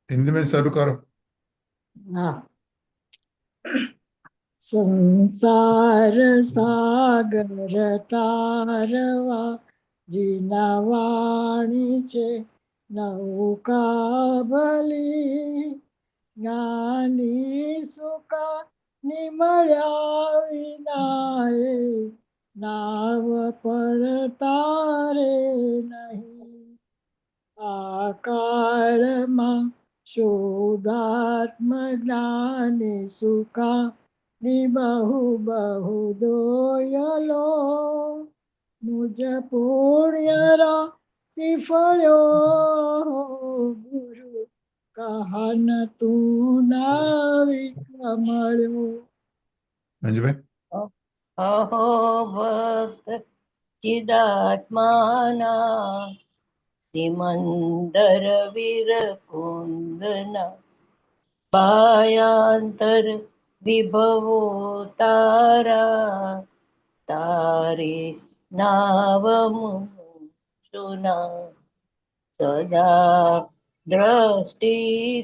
हिंदी में शुरू करो। हाँ। संसार सागर तारवा जीना वाणी छे नौका भली જ્ઞાની સુકા નિમળ્યા વિનાએ નાવ પર તારે નહીં આ કાળમાં શુદ્ધાત્મ જ્ઞાની સુકા ની બહુ બહુ દોયલો મુજ પુણ્યરા સિફળ્યો ગુરુ કહન તું નાવી કમળ્યો. मंजूभाई। अहो भक्त चिदात्माना सिमंदर वीर कुंदना पायांतर विभवो तारा तारे नाव मुना सदा દ્રષ્ટિ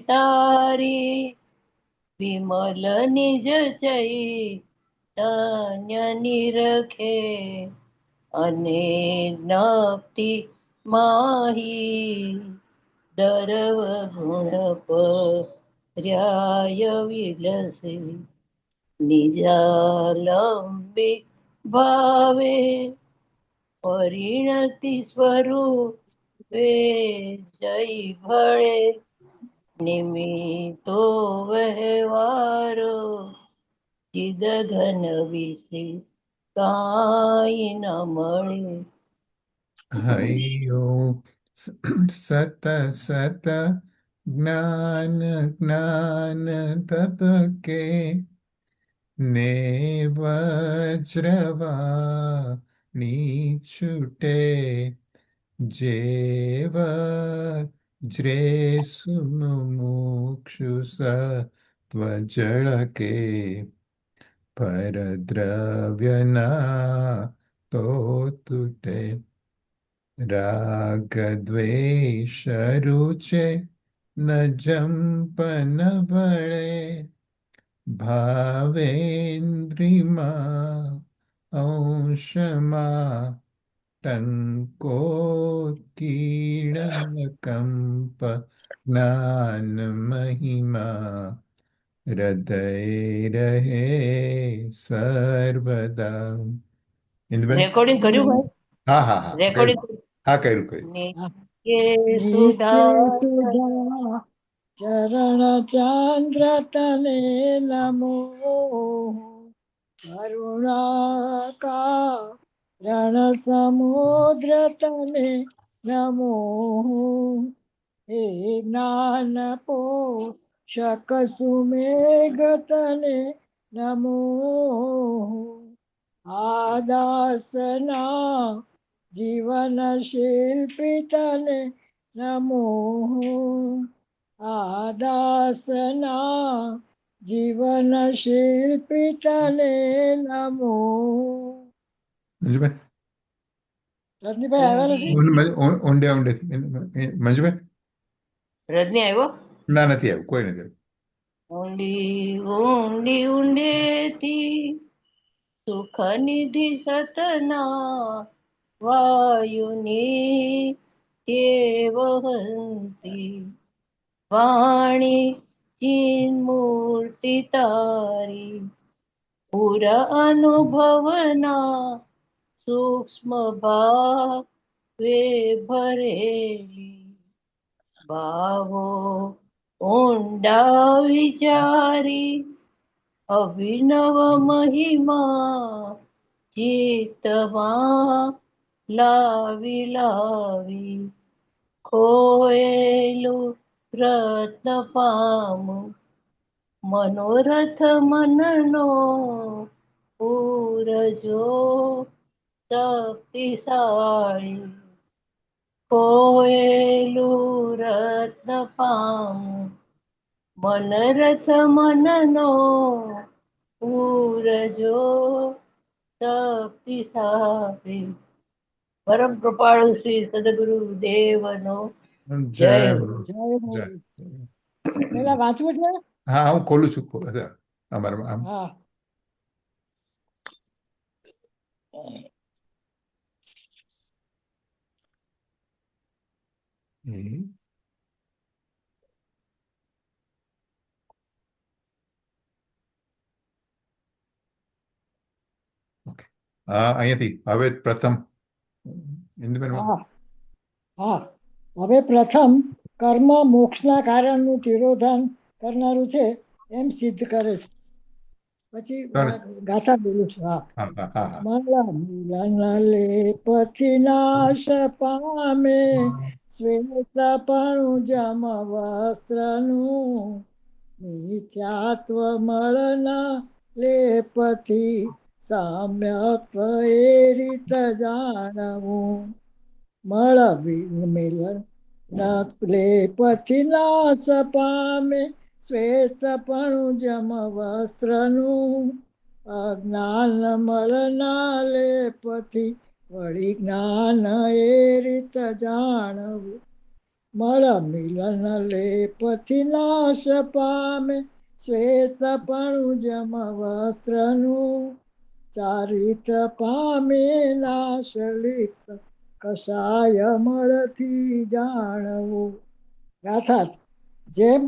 તારી વિમલ નિજ ચૈતન્ય નિરખે અને નક્તિ માહી દરવ ગુણ પર્યાય વિલસે નિજાલંબે ભાવે પરિણતિ સ્વરૂપે જય ભળે નિમિત્તો વહેવારો ચિદ ઘન વિશે કાંઈ ન મળે. हयो सत सत ज्ञान ज्ञान तप के ने वज्रवाणी छूटे जेव ज्रे सुमुक्षु सत्वजल के पर द्रव्यना तो तुटे राग द्वेष रुचे न जंपन बड़े भावेन्द्रिमा अंशमा टंकोत्कीर्ण कंप ज्ञान महिमा हृदय रहे सर्वदा. રેકોર્ડિંગ કર્યું ભાઈ? હા હા હા રેકોર્ડિંગ હા કર્યું કર્યું. નિત્ય નિત્ય સુધા સુધા ચરણ ચાંદ્ર તને નમો કરુણાકા રણ સમુદ્ર તને નમો હે જ્ઞાન પોષક સુમેઘ તને નમો આદાસના જીવન શિલ્પી તને નમો આદાસના જીવન શિલ્પી તને નમો. મંજુભાઈ રજનીભાઈ આવ્યા નથી? ઊંડે ઊંડે મંજુભાઈ રજની આવ્યો? ના નથી આવ્યું, કોઈ નથી આવ્યું. ઊંડી ઊંડી ઊંડેથી સુખ નિધિ સતના વાયુની તે વહંતી વાણી ચીન મૂર્તિ તારી પુર અનુભવના સૂક્ષ્મ ભાવે ભરેલી ભાવો ઊંડા વિચારી અભિનવ મહિમા ચિત્તમાં લાવી લાવી ખોયેલું રત્ન પામું મનોરથ મનનો પૂરજો શક્તિશાળી ખોયેલું રત્ન પામું મનરથ મનનો પૂરજો શક્તિશાળી. પરમ કૃપાળુ શ્રી સદગુરુ દેવનો જય જય હો. જય જય. હો. પેલા વાંચવું છે. હા હું ખોલું છું અમારા આમ હા ઓકે અહીંયાથી હવે પ્રથમ ઇન્દુબેન હા હા. હવે પ્રથમ કર્મ મોક્ષના કારણનું તિરોધાન કરનારું છે એમ સિદ્ધ કરે છે. પછી ગાથા બોલું છું. હા. હા હા હા હા મળા મિલન લેપથી નાશ પામે, શ્વેતપણું જમ વસ્ત્રનું, મિથ્યાત્વ મળના લેપથી સામ્યત્વ એ રીત જાણવું. મળ મિલન લેપથી નાશ પામે, શ્વેતપણું જમ વસ્ત્રનું, અજ્ઞાન મળના લેપથી વળી જ્ઞાન એ રીત જાણવું. મળ મિલન લેપથી નાશ પામે, શ્વેતપણું જમ વસ્ત્રનું, ચારિત્ર પામે નાશ લિપ્ત કષાય મળથી જાણવું. ગાથા. જેમ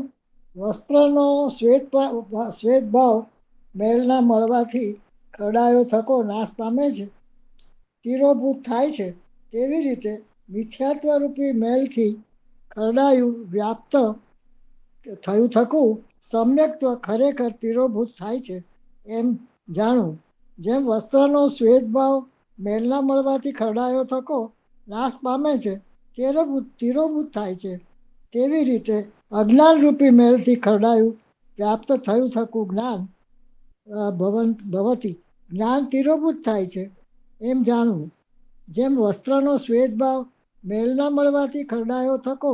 વસ્ત્રનો શ્વેત ભાવ મેળના મળવાથી ખરડાયો થકો નાશ પામે છે, તિરોભૂત થાય છે, તેવી રીતે મિથ્યાત્વ રૂપી મેલથી ખરડાયું વ્યાપ્ત થયું થકું સમ્યક્ત્વ ખરેખર તિરોભૂત થાય છે એમ જાણવું. જેમ વસ્ત્રનો શ્વેત ભાવ મેલના મળવાથી ખરડાયો થકો નાશ પામે છે, તિરોભૂત થાય છે, તેવી રીતે અજ્ઞાન રૂપી મેલથી ખરડાયું વ્યાપ્ત થયું થકું જ્ઞાન ભવતી જ્ઞાન તિરોભૂત થાય છે એમ જાણવું. જેમ વસ્ત્રનો શ્વેત ભાવ મેલના મળવાથી ખરડાયો થકો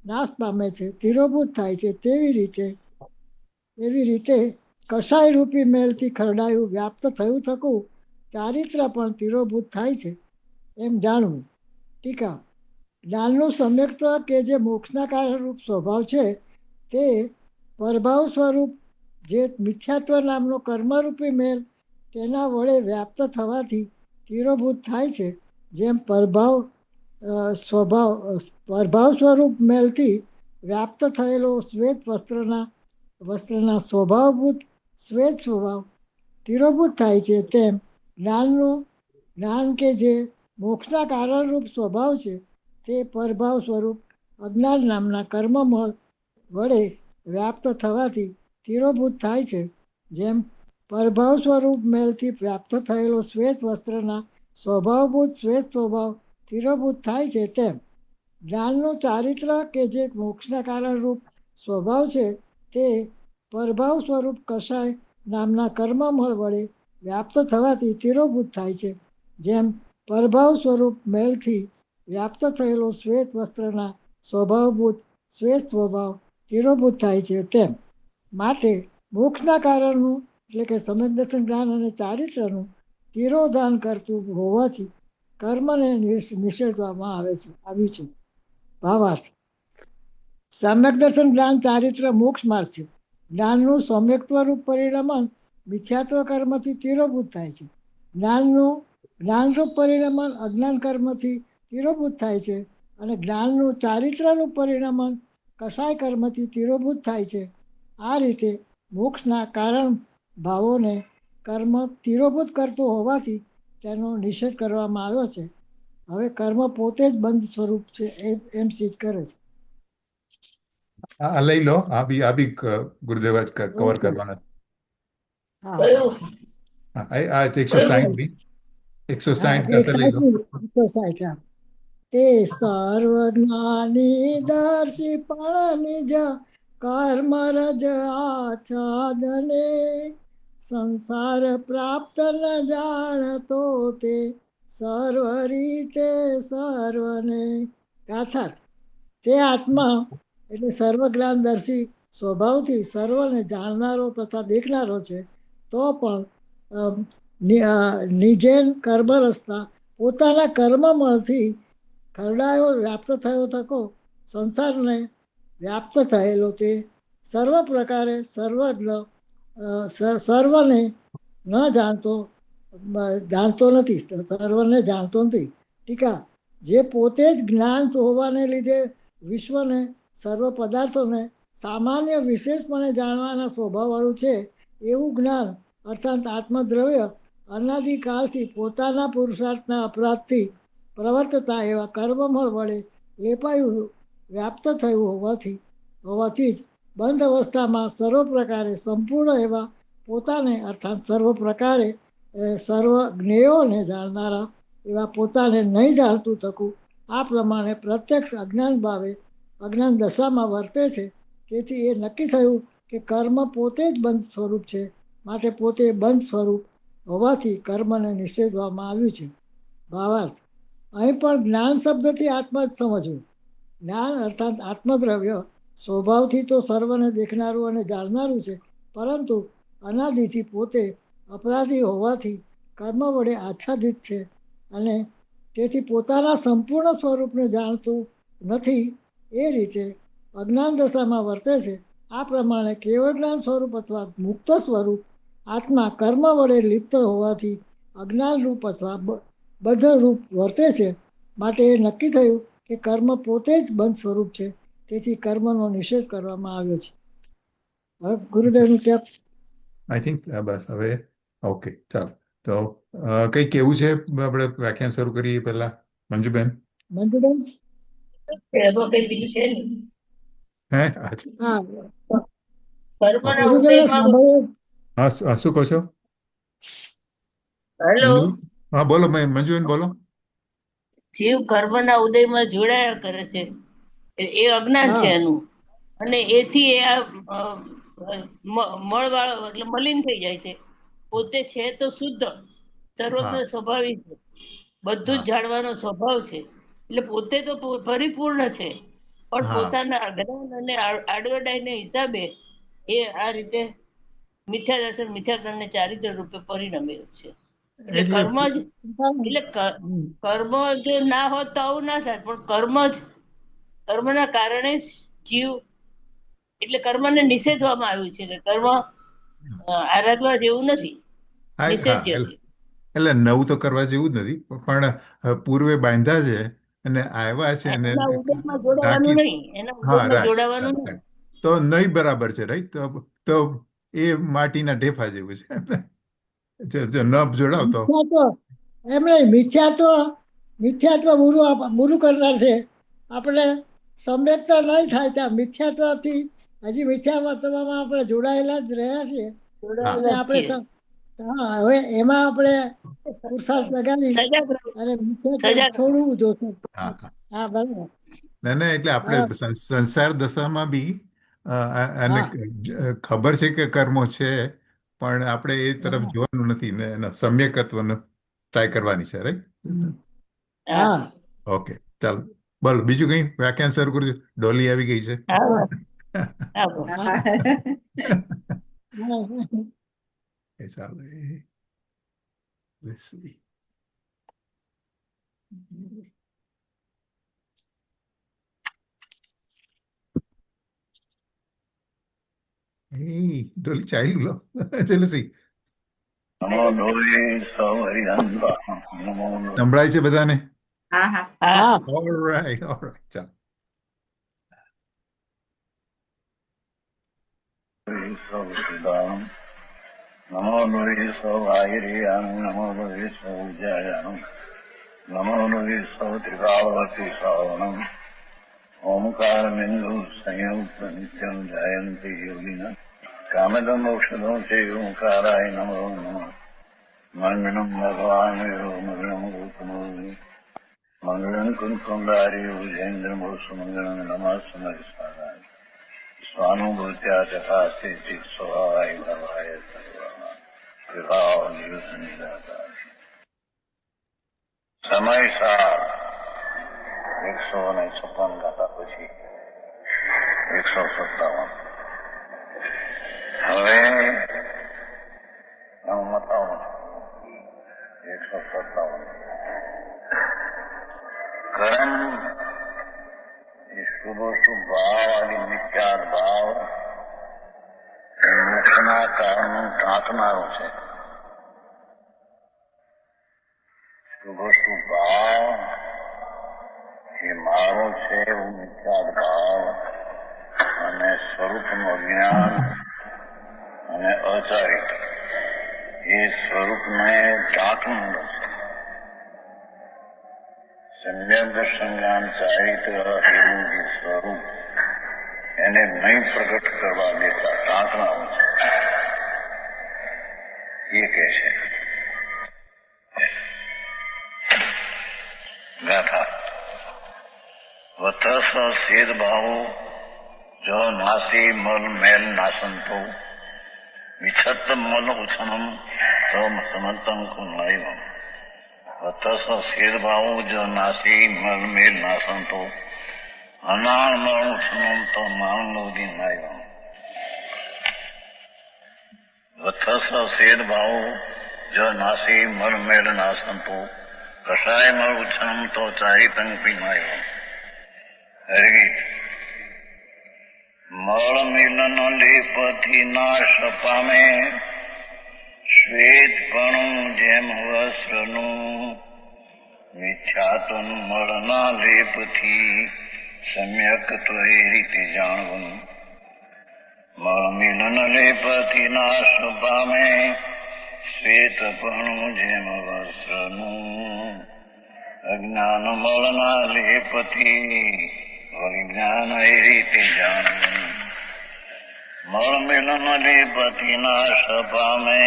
નાશ પામે છે, તિરોભૂત થાય છે, તેવી રીતે કષાય રૂપી મેલથી ખરડાયું વ્યાપ્ત થયું થકું ચારિત્ર પણ તિરોભૂત થાય છે એમ જાણવું. ટીકા. જ્ઞાનનું સમ્યક્ત્વ કે જે મોક્ષના કારણરૂપ સ્વભાવ છે, તે પરભાવ સ્વરૂપ જે મિથ્યાત્વ નામનો કર્મરૂપી મેલ તેના વડે વ્યાપ્ત થવાથી તિરોભૂત થાય છે. જેમ પરભાવ સ્વરૂપ મેલથી વ્યાપ્ત થયેલો શ્વેત વસ્ત્રના સ્વભાવભૂત શ્વેત સ્વભાવ તિરોભૂત થાય છે, તેમ જ્ઞાન કે જે મોક્ષના કારણરૂપ સ્વભાવ છે, તે પરભાવ સ્વરૂપ અજ્ઞાન નામના કર્મમળ વડે વ્યાપ્ત થવાથી તિરોભૂત થાય છે. જેમ પરભાવ સ્વરૂપ મેલથી વ્યાપ્ત થયેલો શ્વેત વસ્ત્રના સ્વભાવભૂત શ્વેત સ્વભાવ તિરોભૂત થાય છે, તેમ જ્ઞાનનું ચારિત્ર કે જે મોક્ષના કારણરૂપ સ્વભાવ છે, તે પરભાવ સ્વરૂપ કષાય નામના કર્મમળ વડે વ્યાપ્ત થવાથી તિરોભૂત થાય છે. જેમ પરભાવ સ્વરૂપ મેલથી વ્યાપ્ત થયેલો શ્વેત વસ્ત્રના સ્વભાવભૂત શ્વેત સ્વભાવ તિરોભૂત થાય છે, તેમ માટે મોક્ષના કારણનું એટલે કે સમ્યક દર્શન જ્ઞાન અને ચારિત્રનું તિરોધાન કરતું હોવાથી કર્મને નિષેધવામાં આવ્યું છે. ભાવાર્થ. સમ્યક દર્શન જ્ઞાન ચારિત્ર મોક્ષ માર્ગ છે. જ્ઞાનનું સમ્યક્ત્વરૂપ પરિણમન મિથ્યાત્વ કર્મથી તિરોભૂત થાય છે. જ્ઞાનરૂપ પરિણમન અજ્ઞાન કર્મથી તિરોભૂત થાય છે, અને જ્ઞાનનું ચારિત્રનું પરિણમન કષાય કર્મથી તિરોભૂત થાય છે. આ રીતે મોક્ષના કારણ ભાવોને કર્મ તિરોભૂત કરતું હોવાથી તેનો નિષેધ કરવામાં આવ્યો છે. હવે કર્મ પોતે જ બંધ સ્વરૂપ છે એમ સિદ્ધ કરે છે. આ લઈ લો, આ બી ગુરુદેવ જ કવર ઓકે. કરવાના. હા કયું આ 160 ની 160 સાથે લઈ લો. 160. તે સર્વજ્ઞાની દર્શી પણ નિજ કર્મ રજ આચ્છાદને, સંસાર પ્રાપ્ત ન જાણતો તે સર્વ રીતે સર્વને. ગાથા. તે આત્મા એટલે સર્વજ્ઞાનદર્શી સ્વભાવથી સર્વને જાણનારો તથા દેખનારો છે, તો પણ નિજેન કર્મ રસ્તા પોતાના કર્મમાંથી ખરડાયો વ્યાપ્ત થયો થકો સંસારને વ્યાપ્ત થયેલો તે સર્વ પ્રકારે સર્વજ્ઞ સર્વને ન જાણતો નથી, સર્વને જાણતો નથી. ટીકા: જે પોતે જ જ્ઞાન હોવાને લીધે વિશ્વને, સર્વ પદાર્થોને સામાન્ય વિશેષપણે જાણવાના સ્વભાવવાળું છે, એવું જ્ઞાન અર્થાત આત્મદ્રવ્ય અનાદિકાળથી પોતાના પુરુષાર્થના અપરાધથી પ્રવર્તતા એવા કર્મમળ વડે લેપાયું વ્યાપ્ત થયું હોવાથી જ બંધ અવસ્થામાં સર્વ પ્રકારે સંપૂર્ણ એવા પોતાને અર્થાત સર્વ પ્રકારે સર્વ જ્ઞેયોને જાણનારા એવા પોતાને નહીં જાણતું થકું આ પ્રમાણે પ્રત્યક્ષ અજ્ઞાન ભાવે અજ્ઞાન દશામાં વર્તે છે. તેથી એ નક્કી થયું કે કર્મ પોતે જ બંધ સ્વરૂપ છે, માટે પોતે બંધ સ્વરૂપ હોવાથી કર્મને નિષેધવામાં આવ્યું છે. ભાવાર્થ: અહીં પણ જ્ઞાન શબ્દથી આત્મા જ સમજવું. જ્ઞાન અર્થાત આત્મદ્રવ્ય સ્વભાવથી તો સર્વને દેખનારું અને જાણનારું છે, પરંતુ અનાદિથી પોતે અપરાધી હોવાથી કર્મ વડે આચ્છાદિત છે અને તેથી પોતાના સંપૂર્ણ સ્વરૂપને જાણતું નથી. એ રીતે અજ્ઞાન દશામાં વર્તે છે. આ પ્રમાણે કેવળ જ્ઞાન સ્વરૂપ અથવા મુક્ત સ્વરૂપ આત્મા કર્મ વડે લિપ્ત હોવાથી અજ્ઞાન રૂપ અથવા બદ્ધ રૂપ વર્તે છે. માટે એ નક્કી થયું કે કર્મ પોતે જ બંધ સ્વરૂપ છે, તેથી કર્મનો નિષેધ કરવામાં આવ્યો છે. હવે ગુરુદેવનું ટેપ. આઈ થિંક બસ હવે ઓકે, ચાલો. તો કંઈ કેવું છે? આપણે વ્યાખ્યાન શરૂ કરીએ પહેલા મંજુબેન. મંજુબેન? એમાં કઈ બીજું છે નહીં. હે? હા, કર્મના ગુરુદેવને ઉદયમાં સાંભળ્યું. હા, શું કહો છો? હેલો, હા, બોલો મંજુબેન, બોલો. જીવ કર્મના ઉદયમાં જોડાયા કરે છે, એ અજ્ઞાન છે હા, એનું, અને એથી એ આ મળવાળો એટલે મલિન થઈ જાય છે. પોતે છે તો શુદ્ધ, સર્વજ્ઞ હા, સ્વભાવિક છે, બધું જ હા, જાણવાનો સ્વભાવ છે, એટલે પોતે તો પરિપૂર્ણ છે, પણ હા. પોતાના અજ્ઞાન અને આડવડાઈને હિસાબે એ આ રીતે મિથ્યા દર્શન મિથ્યા જ્ઞાનને ચારિત્ર રૂપે પરિણમેલું છે. એટલે એટલે કર્મ જ કર્મ જો ના હોત તો આવું ના થાય, પણ કર્મના કારણે જ જીવ, એટલે કર્મને નિષેધવામાં આવ્યું છે કે કર્મ આરાધવા જેવું નથી, હા, નિષેધ્ય છે. એટલે નવું તો કરવા જેવું જ નથી, પણ પૂર્વે બાંધ્યા છે અને આવ્યા છે અને એના ઉદયમાં જોડાવાનું ઢાંકી. નહીં, એના હા, ઉદયમાં રાઈટ, જોડાવાનું રાઈટ, નહીં. રાઈટ. તો નહીં, બરાબર છે, રાઈટ. તો એ માટીના ઢેફા જેવું છે. જો ન જોડાવ તો મિથ્યાત્વ એમ નહીં, મિથ્યાત્વ બુરું કરનાર છે. આપણે સમ્યકતા નહીં થાય ત્યાં મિથ્યાત્વથી હજી મિથ્યાત્વમાં આપણે જોડાયેલા જ રહ્યા છીએ. હા, એટલે જોડાયેલા જ આપણે છીએ. હા, હવે એમાં આપણે પુરુષાર્થ લગાવી સજાગ રહો, અને મિથ્યાત્વ સજાગ રહો. છોડવું જોશે. હા, હા. હા, બરાબર. ના, ના, એટલે આપણે બરાબર. સંસાર દશામાં બી અને હા, ખબર છે કે કર્મો છે, પણ આપણે એ તરફ હા, જોવાનું નથી ને એનો સમ્યકત્વનો ટ્રાય કરવાની છે, રાઈટ? હા, હા, ઓકે, ચાલો. બોલો બીજું કંઈ વ્યાખ્યાન શરૂ કરજો. ડોલી આવી ગઈ છે. હા, હા, હા. એ ચાલો. Let's see. Hey, ડોલી ચાલ્યું લો. ચાલો સી. સંભળાય છે બધાને? હા, હા. ઓલરાઈટ, ઓલરાઈટ, ચાલો. નમો લોહી સૌ આયરિયાન નમો લોહી સૌ જયાન નમો લોહી સૌ ત્રિકાવતી શ્રાવણમ ઓમકાર બિંદુ સંયુક્ત નિત્યમ જયંતી યોગિના કામદમ ઔષધો છે ઓંકારાય નમો નમઃ મંગળમ ભગવાન મંગળમ ગોતમોની મંગળમ કુંકુંડારી ભુજેન્દ્ર મોસુમંગળમ નમઃ સમય સ્વાનુભૂત્યા તથા સ્થિતિ સ્વભાવાય ભવાય સમય સાર 156 ગાતા પછી 157. હવે હું બતાવું 157. કર્મ એ શુભ ભાવ અને મિથ્યા ભાવ મોક્ષના કારણનું ટાંકનારું છે. શુભ ભાવ એ મારો છે એવું મિથ્યાદ ભાવ અને સ્વરૂપનું અજ્ઞાન અને અચારિત એ સ્વરૂપને ટાંકનારું છે. સમ્યક દર્શન જ્ઞાન ચારિત્ર એવું જે સ્વરૂપ એને નહીં પ્રગટ કરવા દેતા ટાંકનારું છે એ કહે છે. ગાથા વતસ સેદ ભાવો જો નાસી મલ મેલ નાસંતો વિછત મલ ઉછનમ તો સમંતમ કુનૈવમ. વતસ સેદ ભાવો જો નાસી મલ મેલ નાસંતો અનાળ મળ ઉછનમ તો માનલોદી નૈવમ. વતસ સેદ ભાવો જો નાસી મલ મેલ નાસંતો કષાય મળ ઉછનમ તો ચારિતંગ પીમાયો. હરગીત મળ મિલન લેપથી નાશ પામે શ્વેતપણું જેમ વસ્ત્રનું મિથ્યાત્વનું મળના લેપથી સમ્યક ત્વરે રીતે જાણવું. મળ મિલન લેપથી નાશ પામે શ્વેતપણું જેમ વસ્ત્રનું અજ્ઞાન મળના લેપથી વિજ્ઞાન એ રીતે જાણવું. મળ મિલન લેપથી નાશ પામે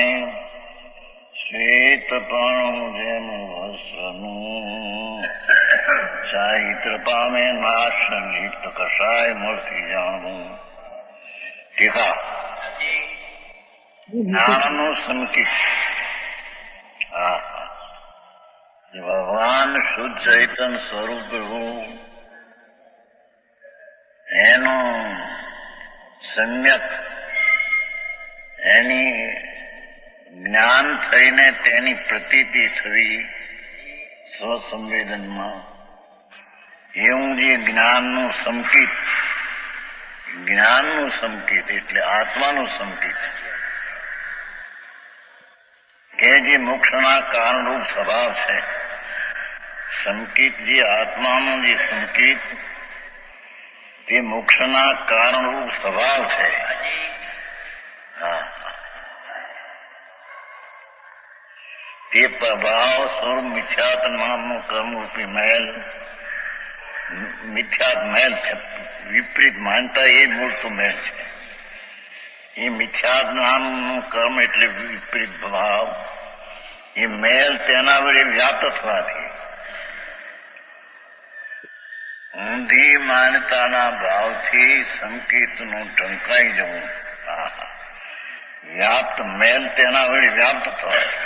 શ્વેતપણું જેમ વસ્ત્રનું ચારિત્ર પામે નાશ લિપ્ત કષાય મળથી જાણવું. ટીકા જ્ઞાનનું સંકેત ભગવાન શુદ્ધ ચૈતન સ્વરૂપ એનું સમ્યક એની જ્ઞાન થઈને તેની પ્રતીતિ થવી સ્વસંવેદનમાં એવું જે જ્ઞાનનું સંકેત એટલે આત્માનું સંકેત કે જે મોક્ષના કારણરૂપ સ્વભાવ છે. સંકેત જે આત્માનું જે સંકેત તે મોક્ષના કારણરૂપ સ્વભાવ છે. તે પ્રભાવ સ્વરૂપ મિથ્યાત નામનું કર્મરૂપી મેલ મિથ્યાત મેલ છે. વિપરીત માનતા એ મૂળતું મેલ છે. એ મિથ્યાત નામનું કર્મ એટલે વિપરીત ભાવ. એ મેલ તેના વડે વ્યાપ્ત થવાથી ઊંધી માનતાના ભાવથી સંકેતનું ઢંકાઈ જવું. વ્યાપ્ત મેલ તેના વડે વ્યાપ્ત થવાથી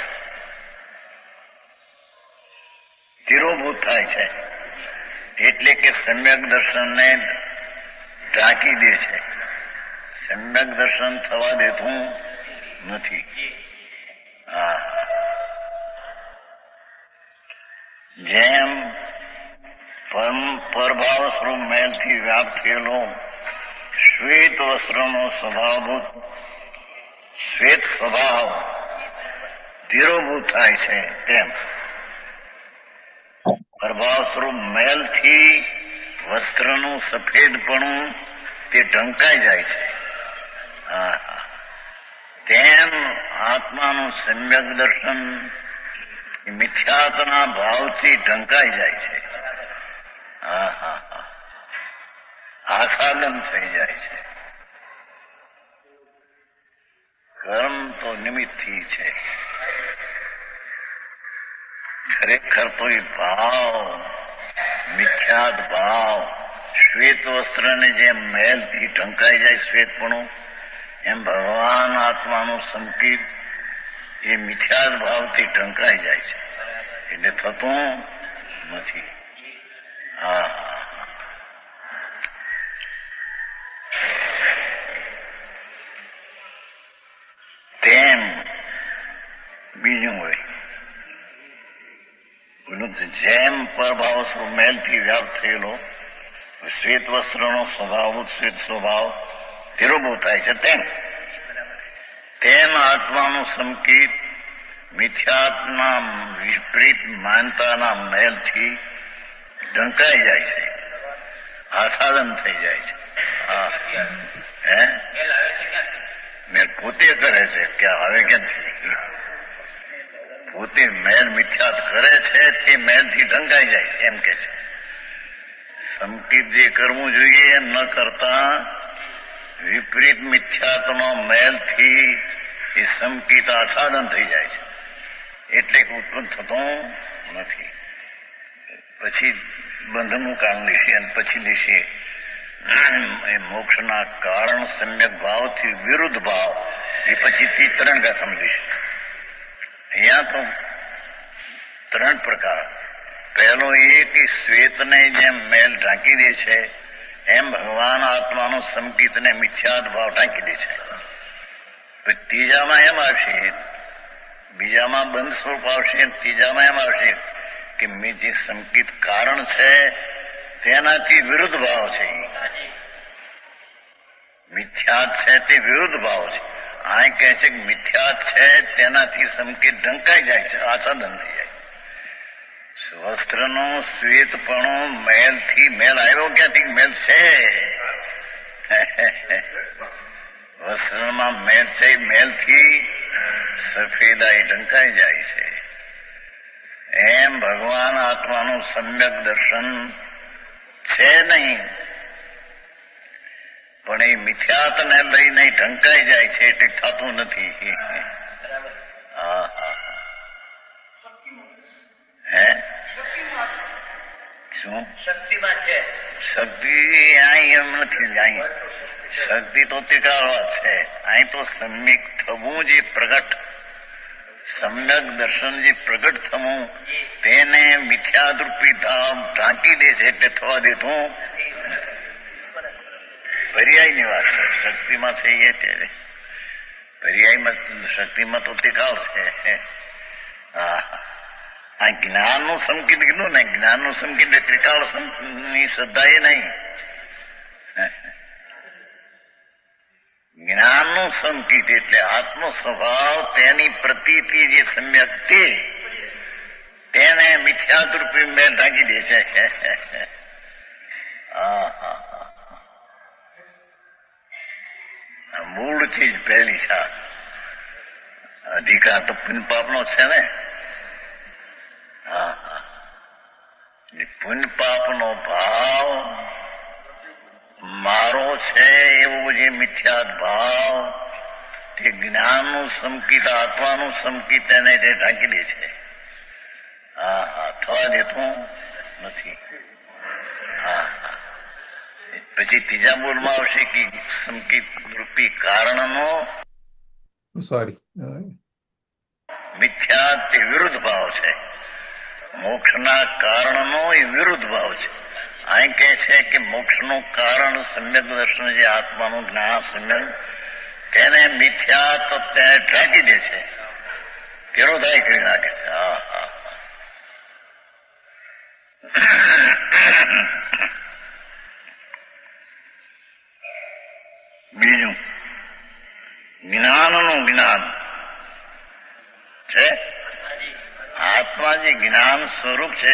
તિરોભૂત થાય છે. એટલે કે સમ્યક દર્શનને ઢાંકી દે છે. સમ્યક દર્શન થવા દેતું નથી. જેમ પરભાવ સ્વરૂપ મેલથી વ્યાપ્ત થયેલો શ્વેત વસ્ત્રનો સ્વભાવભૂત શ્વેત સ્વભાવ તિરોભૂત થાય છે તેમ પ્રભાવ સ્વરૂપ મેલથી વસ્ત્રનું સફેદપણું તે ઢંકાઈ જાય છે. તેમ આત્માનું સમ્યક દર્શન મિથ્યાત્વના ભાવથી ઢંકાઈ જાય છે. આસાદન થઈ જાય છે. કર્મ તો નિમિત્તથી છે. ખરેખર તો એ ભાવ મિથ્યાત ભાવ શ્વેત વસ્ત્રને જેમ મેલથી ઢંકાઈ જાય શ્વેતપણું એમ ભગવાન આત્માનું સંકેત એ મિથ્યાત ભાવથી ઢંકાઈ જાય છે. એટલે થતું નથી. તેમ બીજું હોય જેમ પરભાવ મેલથી વ્યાપ્ત થયેલો શ્વેત વસ્ત્રનો સ્વભાવ શ્વેત સ્વભાવ તિરોભૂત થાય છે તેમ તેમ આત્માનું સંકિત મિથ્યાત્મના વિપરીત માનતાના મેલથી ઢંકાઈ જાય છે, આસાદન થઈ જાય છે. હે મેલ પોતે કરે છે કે હવે ક્યાંથી પોતે મેલ મિથ્યાત કરે છે તે મેલથી ઢંકાઈ જાય છે એમ કે છે. સંકિત જે કરવું જોઈએ એમ ન કરતા વિપરીત મિથ્યાત્મ મેલથી એ સંકિત આસાદન થઈ જાય છે એટલે ઉત્પન્ન થતું નથી. પછી બંધનું કારણ લેશે અને પછી લેશે એ મોક્ષના કારણ સમ્યક ભાવથી વિરુદ્ધ ભાવ એ પછી ત્રણ વ્યાખ્યા લેશે. અહીંયા તો ત્રણ પ્રકાર. પહેલો એ કે શ્વેતને જેમ મેલ ઢાંકી દે છે એમ ભગવાન આત્માનો સંકિતને મિથ્યાત ભાવ ઢાંકી દે છે. ત્રીજામાં એમ આવશે, બીજામાં બંધ સ્વરૂપ આવશે, ત્રીજામાં એમ આવશે કે જે સંકિત કારણ છે તેનાથી વિરુદ્ધ ભાવ છે, મિથ્યાત છે તે વિરુદ્ધ ભાવ છે. આ કહે છે કે મિથ્યાત છે તેનાથી સંકિત ઢંકાઈ જાય છે, આસાદન થઈ જાય. વસ્ત્રનો શ્વેતપણું મેલથી, મેલ આવ્યો ક્યાંથી? મેલ છે વસ્ત્રમાં મેલ છે, મેલથી સફેદાઈ ઢંકાઈ જાય છે. એમ ભગવાન આત્માનું સમ્યક દર્શન છે નહીં, પણ એ મિથ્યાતને લઈને ઢંકાઈ જાય છે એટલે થતું નથી. હે શું શક્તિમાં છે? શક્તિ અહીં એમ નથી. અહીં શક્તિ તો તિકાળવા છે. અહીં તો સમ્યક થવું, જે પ્રગટ સમ્યક દર્શન જે પ્રગટ થવું તેને મિથ્યાદરૂપી ઢાંકી દે છે એટલે થવા દેતું પર્યાયની વાત છે. શક્તિમાં છે એ ત્યારે પર્યાયમાં, શક્તિમાં તો તિકાવ છે. આ જ્ઞાનનું સંકેત કીધું ને, જ્ઞાનનું સંકેત ત્રિકાળ ની શ્રદ્ધા એ નહીં. જ્ઞાનનું સંકેત એટલે આત્મ સ્વભાવ, તેની પ્રતીતિ જે સમ્યક તેને મિથ્યાદરૂપી મેં ઢાંકી દે છે. મૂળ ચીજ પહેલી છે. અધિકાર તો પુણ્ય પાપનો છે ને. પુણ્ય પાપનો ભાવ મારો છે એવો જે મિથ્યાત ભાવ, તે જ્ઞાનનું સંકિત, આત્માનું સંકિત એને તે ઢાંકી દે છે. થવા દેતું નથી. પછી ત્રીજા બોલમાં આવશે કે સંકિત રૂપી કારણનો સોરી મિથ્યાત તે વિરુદ્ધ ભાવ છે. મોક્ષના કારણનો એ વિરુદ્ધ ભાવ છે. અહીં કહે છે કે મોક્ષનું કારણ સમ્યક દર્શન, જે આત્માનું જ્ઞાન સમ્યક, તેને મિથ્યાત ઢાંકી દે છે, વિરોધાય કરી નાખે છે. બીજું જ્ઞાનનું જ્ઞાન છે. આત્મા જે જ્ઞાન સ્વરૂપ છે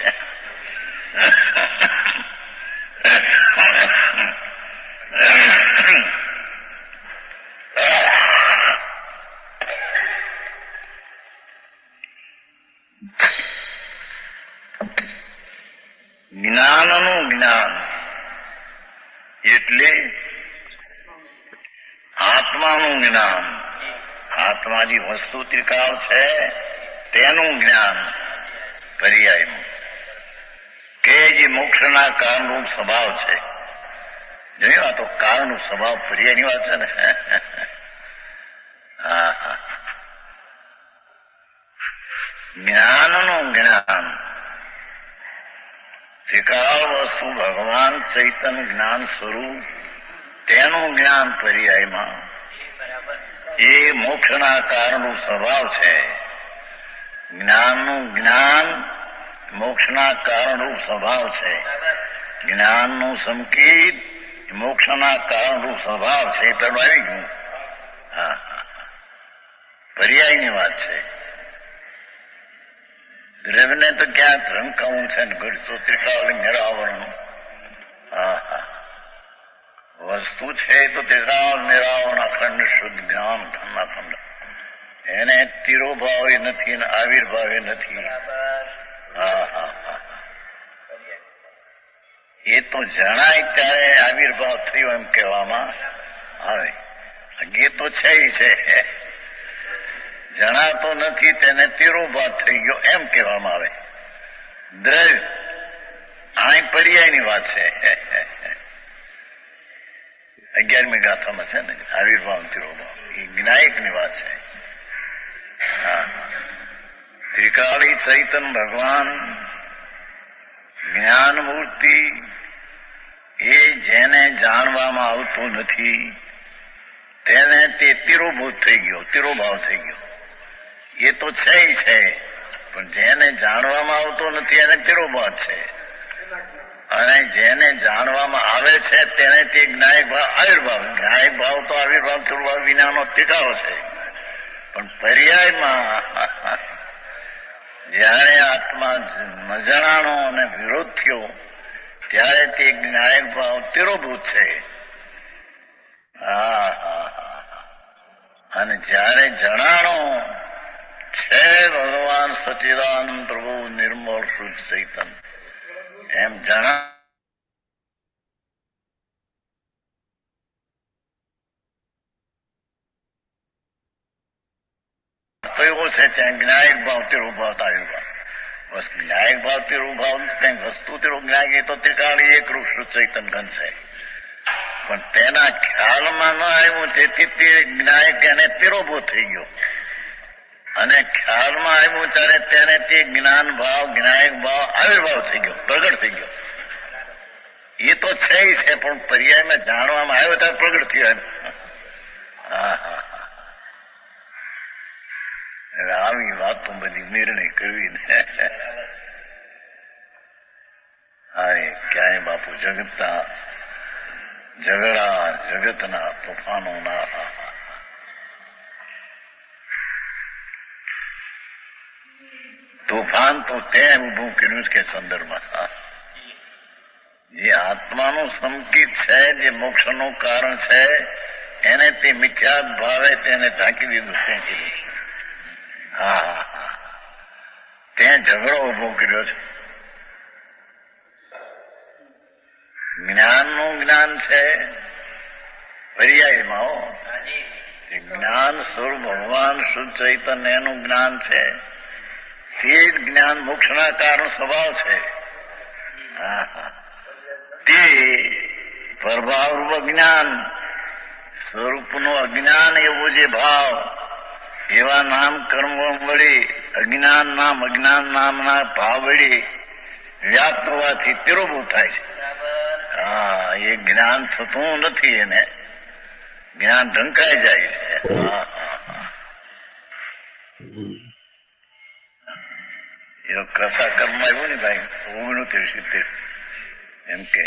જ્ઞાનનું જ્ઞાન એટલે આત્માનું જ્ઞાન. આત્મા જે વસ્તુ ત્રિકાળ છે તેનું જ્ઞાન પર્યાયનું, કે જે મોક્ષના કારણરૂપ સ્વભાવ છે. જોયું, આ તો કારણનું સ્વભાવ પર્યાયની વાત છે ને. જ્ઞાનનું જ્ઞાન, ત્રિકાળ વસ્તુ ભગવાન ચૈતન્ય જ્ઞાન સ્વરૂપ, તેનું જ્ઞાન પર્યાયમાં એ મોક્ષના કારણનું સ્વભાવ છે. જ્ઞાનનું જ્ઞાન મોક્ષના કારણરૂપ સ્વભાવ છે. જ્ઞાનનું સંકેત મોક્ષના કારણરૂપ સ્વભાવ છે. પેલું આવી ગયું. પર્યાયની વાત છે. દ્રવ્યને તો ક્યાં ઢંકાવું છે ને ઘડી તો ત્રિકાળ નિરાવરણ. હા હા, વસ્તુ છે તો ત્રિકાળ નિરાવરણ અખંડ શુદ્ધ જ્ઞાન ખંડ. એને તિરોભાવ નથી ને આવિર્ભાવ નથી. હા હા હા, એ તો જણાય ત્યારે આવિર્ભાવ થયો એમ કહેવામાં આવે. એ તો છે છે, જણાતો નથી તેને તિરોભાવ થઈ ગયો એમ કહેવામાં આવે. દ્રવ્ય અહીં પર્યાયની વાત છે. 11મી ગાથામાં છે ને આવિર્ભાવ તિરોભાવ, એ જ્ઞાયકની વાત છે. હા, ત્રિકાળી ચૈતન ભગવાન જ્ઞાન મૂર્તિ એ જેને જાણવામાં આવતું નથી તેને તે તિરોભૂત થઈ ગયો, તિરોભાવ થઈ ગયો. એ તો છે છે, પણ જેને જાણવામાં આવતો નથી એને તિરોભાવ છે, અને જેને જાણવામાં આવે છે તેને તે જ્ઞાયક ભાવ આવિર્ભાવ. જ્ઞાયક ભાવ તો આવિર્ભાવ તિરોભાવ વિનાનો ટીકાઓ છે. પણ પર્યાયમાં જયારે આત્મા નજણાનો અને વિરોધ થયો ત્યારે તે જ્ઞાયક ભાવ તિરોભૂત છે. હા હા, અને જયારે જણાણો છે ભગવાન સચિદાનંદ પ્રભુ નિર્મળ શુદ્ધ ચૈતન એમ જણા તો એવો છે ત્યાં જ્ઞાયક ભાવ તિરોભાવ આવિર્ભાવ. બસ જ્ઞાયક ભાવ તિરોભાવ કઈ વસ્તુ તિરો જ્ઞાયક એ તો ત્રિકાળી એક રૂપ શુદ્ધ ચૈતન ઘન છે, પણ તેના ખ્યાલમાં ન આવ્યું તેથી તે જ્ઞાયક એને તિરોભૂત થઈ ગયો, અને ખ્યાલમાં આવ્યું ત્યારે તેને તે જ્ઞાન ભાવ જ્ઞાયક ભાવ આવિર્ભાવ થઈ ગયો, પ્રગટ થઈ ગયો. એ તો છે છે, પણ પર્યાયમાં જાણવામાં આવ્યો ત્યારે પ્રગટ થયો એમ. હા હા, આવી વાતો બધી નિર્ણય કરવી ને. હા, ક્યાંય બાપુ જગતના ઝઘડા જગતના તોફાનોના તોફાન તો તેમ ઉભું કર્યું કે સંદર્ભમાં જે આત્માનું સંકિત છે, જે મોક્ષનું કારણ છે, એને તે મિથ્યાત ભાવે તેને ઢાંકી દીધું છે. હા, ત્યાં ઝઘડો ઉભો કર્યો છે. જ્ઞાનનું જ્ઞાન છે પર્યાયમાં, જ્ઞાન સ્વરૂપ ભગવાન શુદ્ધ ચૈતન્ય એનું જ્ઞાન છે, તે જ જ્ઞાન મોક્ષના કારણ સ્વભાવ છે. તે પ્રભાવરૂપ જ્ઞાન સ્વરૂપનું અજ્ઞાન એવું જે ભાવ એવા નામ કર્મ વળી અજ્ઞાન નામ અજ્ઞાન નામના ભાવ વળી વ્યાપ્ત હોવાથી તિરોભૂત થાય છે. હા, એ જ્ઞાન થતું નથી, એને જ્ઞાન ઢંકાઈ જાય છે. એ કથા કર્મ આવ્યું ને ભાઈ 69 એમ કે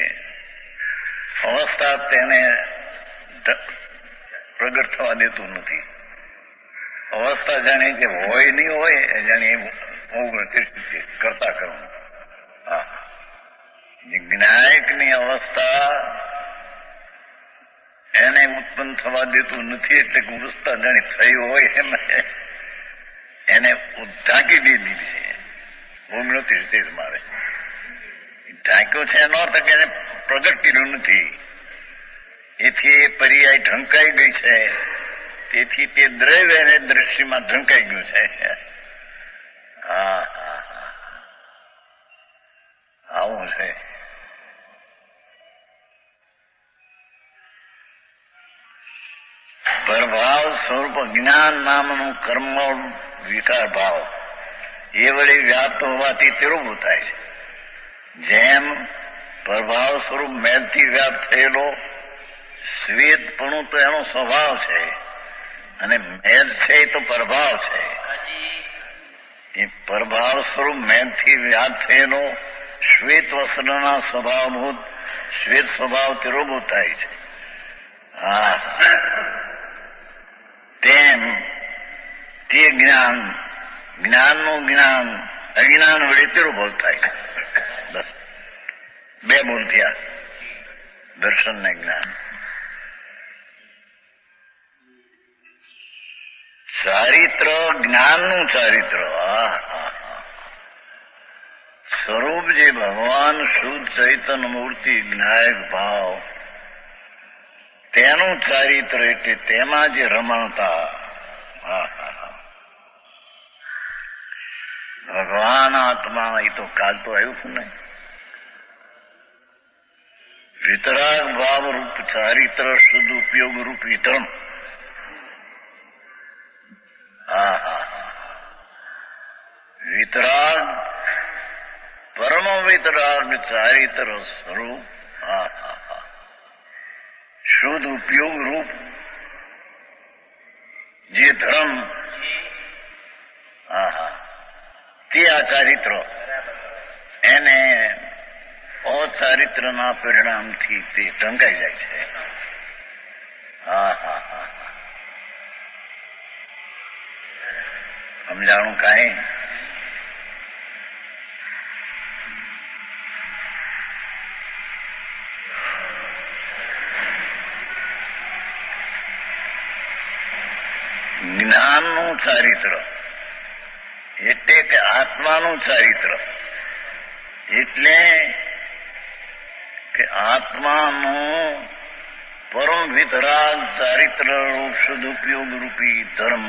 અવસ્થા તેને પ્રગટ થવા દેતું નથી. અવસ્થા જાણે કે હોય નહીં હોય જાણે 69 કરતા કર્મ. હા, જ્ઞાયકની અવસ્થા એને ઉત્પન્ન થવા દેતું નથી, એટલે કે અવસ્થા જાણે થઈ હોય એમ એને ઢાંકી દીધી છે. 69 મારે ઢાંક્યો છે એનો અર્થ કે એને પ્રગટ કર્યું નથી, એથી એ પર્યાય ઢંકાઈ ગઈ છે, તેથી તે દ્રવ્ય એને દ્રષ્ટિમાં ઢંકાઈ ગયું છે. હા, આવું છે. પ્રભાવ સ્વરૂપ જ્ઞાન નામનું કર્મ વિકાર ભાવ એ વળી વ્યાપ્ત હોવાથી તિરોભૂત થાય છે. જેમ પ્રભાવ સ્વરૂપ મેલથી વ્યાપ્ત થયેલો શ્વેતપણું તો એનો સ્વભાવ છે, અને મેલ છે એ તો પ્રભાવ છે. એ પ્રભાવ સ્વરૂપ મેલથી વ્યાપ્ત થયેલો શ્વેત વસ્ત્રના સ્વભાવભૂત શ્વેત સ્વભાવ તિરોભૂત થાય છે. હા, તેમ જ્ઞાનનું જ્ઞાન અજ્ઞાન વડે તિરુભવ થાય. બસ 2 બોલ થયા, દર્શન ને જ્ઞાન. ચારિત્ર, જ્ઞાનનું ચારિત્ર, સ્વરૂપ જે ભગવાન શુદ્ધ ચૈતન્ય મૂર્તિ જ્ઞાયક ભાવ, તેનું ચારિત્ર એટલે તેમાં જે રમણતા. ભગવાન આત્મા એ તો કાલ તો આવ્યું ને. વિતરાગ ભાવ રૂપ ચારિત્ર શુદ્ધ ઉપયોગ રૂપ વિતરણ. વિતરાગ, પરમ વિતરાગ ચારિત્ર સ્વરૂપ, શુદ્ધ ઉપયોગ રૂપ જે ધર્મ, તે આ ચારિત્ર એને અચારિત્રના પરિણામથી તે ઢંકાઈ જાય છે. સમજાણું કાંઈ? જ્ઞાનનું ચારિત્ર એટલે કે આત્માનું ચારિત્ર એટલે કે આત્માનું પરમ વિતરાગ ચારિત્ર રૂપ સદુપયોગ રૂપી ધર્મ,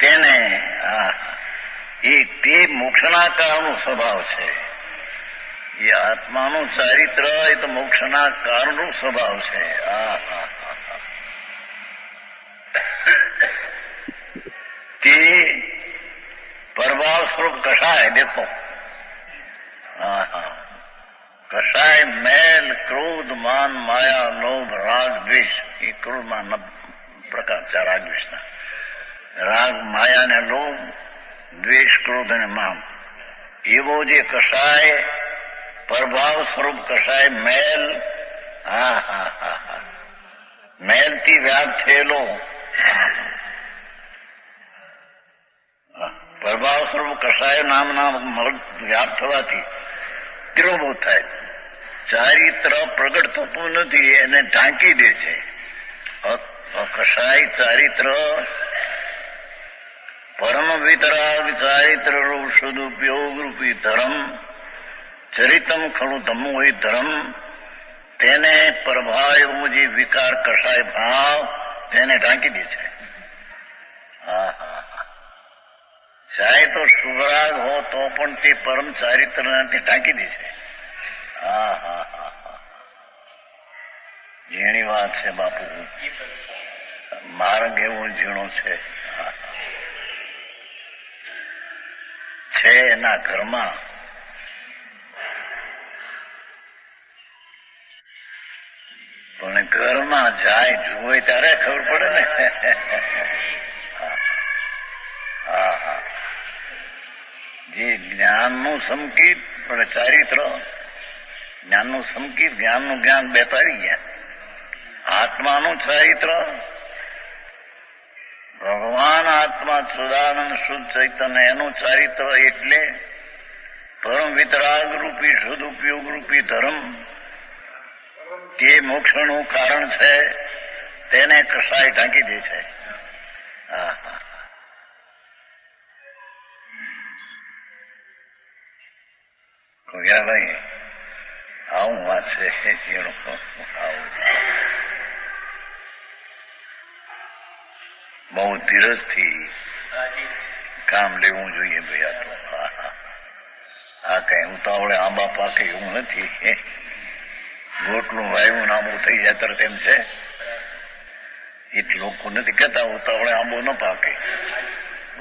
તેને તે મોક્ષના કારણનો સ્વભાવ છે. એ આત્માનું ચારિત્ર એ તો મોક્ષના કારણનો સ્વભાવ છે. તે પરભાવ સ્વરૂપ કષાય. દેખો, કષાય મેલ, ક્રોધ, માન, માયા, લોભ, રાગ, દ્વેષ. એ ક્રોધમાં પ્રકાર છે રાગ દ્વેષના. રાગ, માયા ને લોભ, દ્વેષ, ક્રોધ અને માન, એવો જે કષાય પરભાવ સ્વરૂપ કષાય મેલ, મેલથી વ્યાપ થયેલો પ્રભાવ સ્વરૂપ કષાય નામના મર્ગ વ્યાપ થવાથી તિરોભવ થાય. ચારિત્ર પ્રગટ થતું નથી, એને ઢાંકી દે છે. કષાય ચારિત્ર પરમ વિતરાગ ચારિત્ર રૂપ સદુપયોગ રૂપી ધર્મ, ચરિતમ ખરું ધમવું હોય ધર્મ, તેને પ્રભાવ એવો જે વિકાર કષાય ભાવ તેને ઢાંકી દે છે. ચાહે તો શુભરાગ હો તો પણ તે પરમ ચારિત્ર ઢાંકી દે છે. ઝીણી વાત છે બાપુ, માર્ગ એવો ઝીણો છે. એના ઘરમાં પણ ઘરમાં જાય જુએ ત્યારે ખબર પડે ને. જે જ્ઞાનનું સંકેત પણ ચારિત્ર, જ્ઞાનનું સંકેત, જ્ઞાનનું જ્ઞાન બેતાડી ગયા. આત્માનું ચારિત્ર ભગવાન આત્મા સદાનંદ શુદ્ધ ચૈતન્ય, એનું ચારિત્ર એટલે પરમ વિતરાગ રૂપી સદુપયોગ રૂપી ધર્મ, તે મોક્ષનું કારણ છે, તેને કસાય ઢાંકી દે છે. ભાઈ આવું વાત છે. આવું બહુ ધીરજથી કામ લેવું જોઈએ ભાઈ. આ તો આ કઈ ઉતાવળે આંબા પાકે એવું નથી. રોટલું વાયું આંબો થઈ જાય તરત એમ છે. એટલે લોકો નથી કહેતા ઉતાવળે આંબો ન પાકે.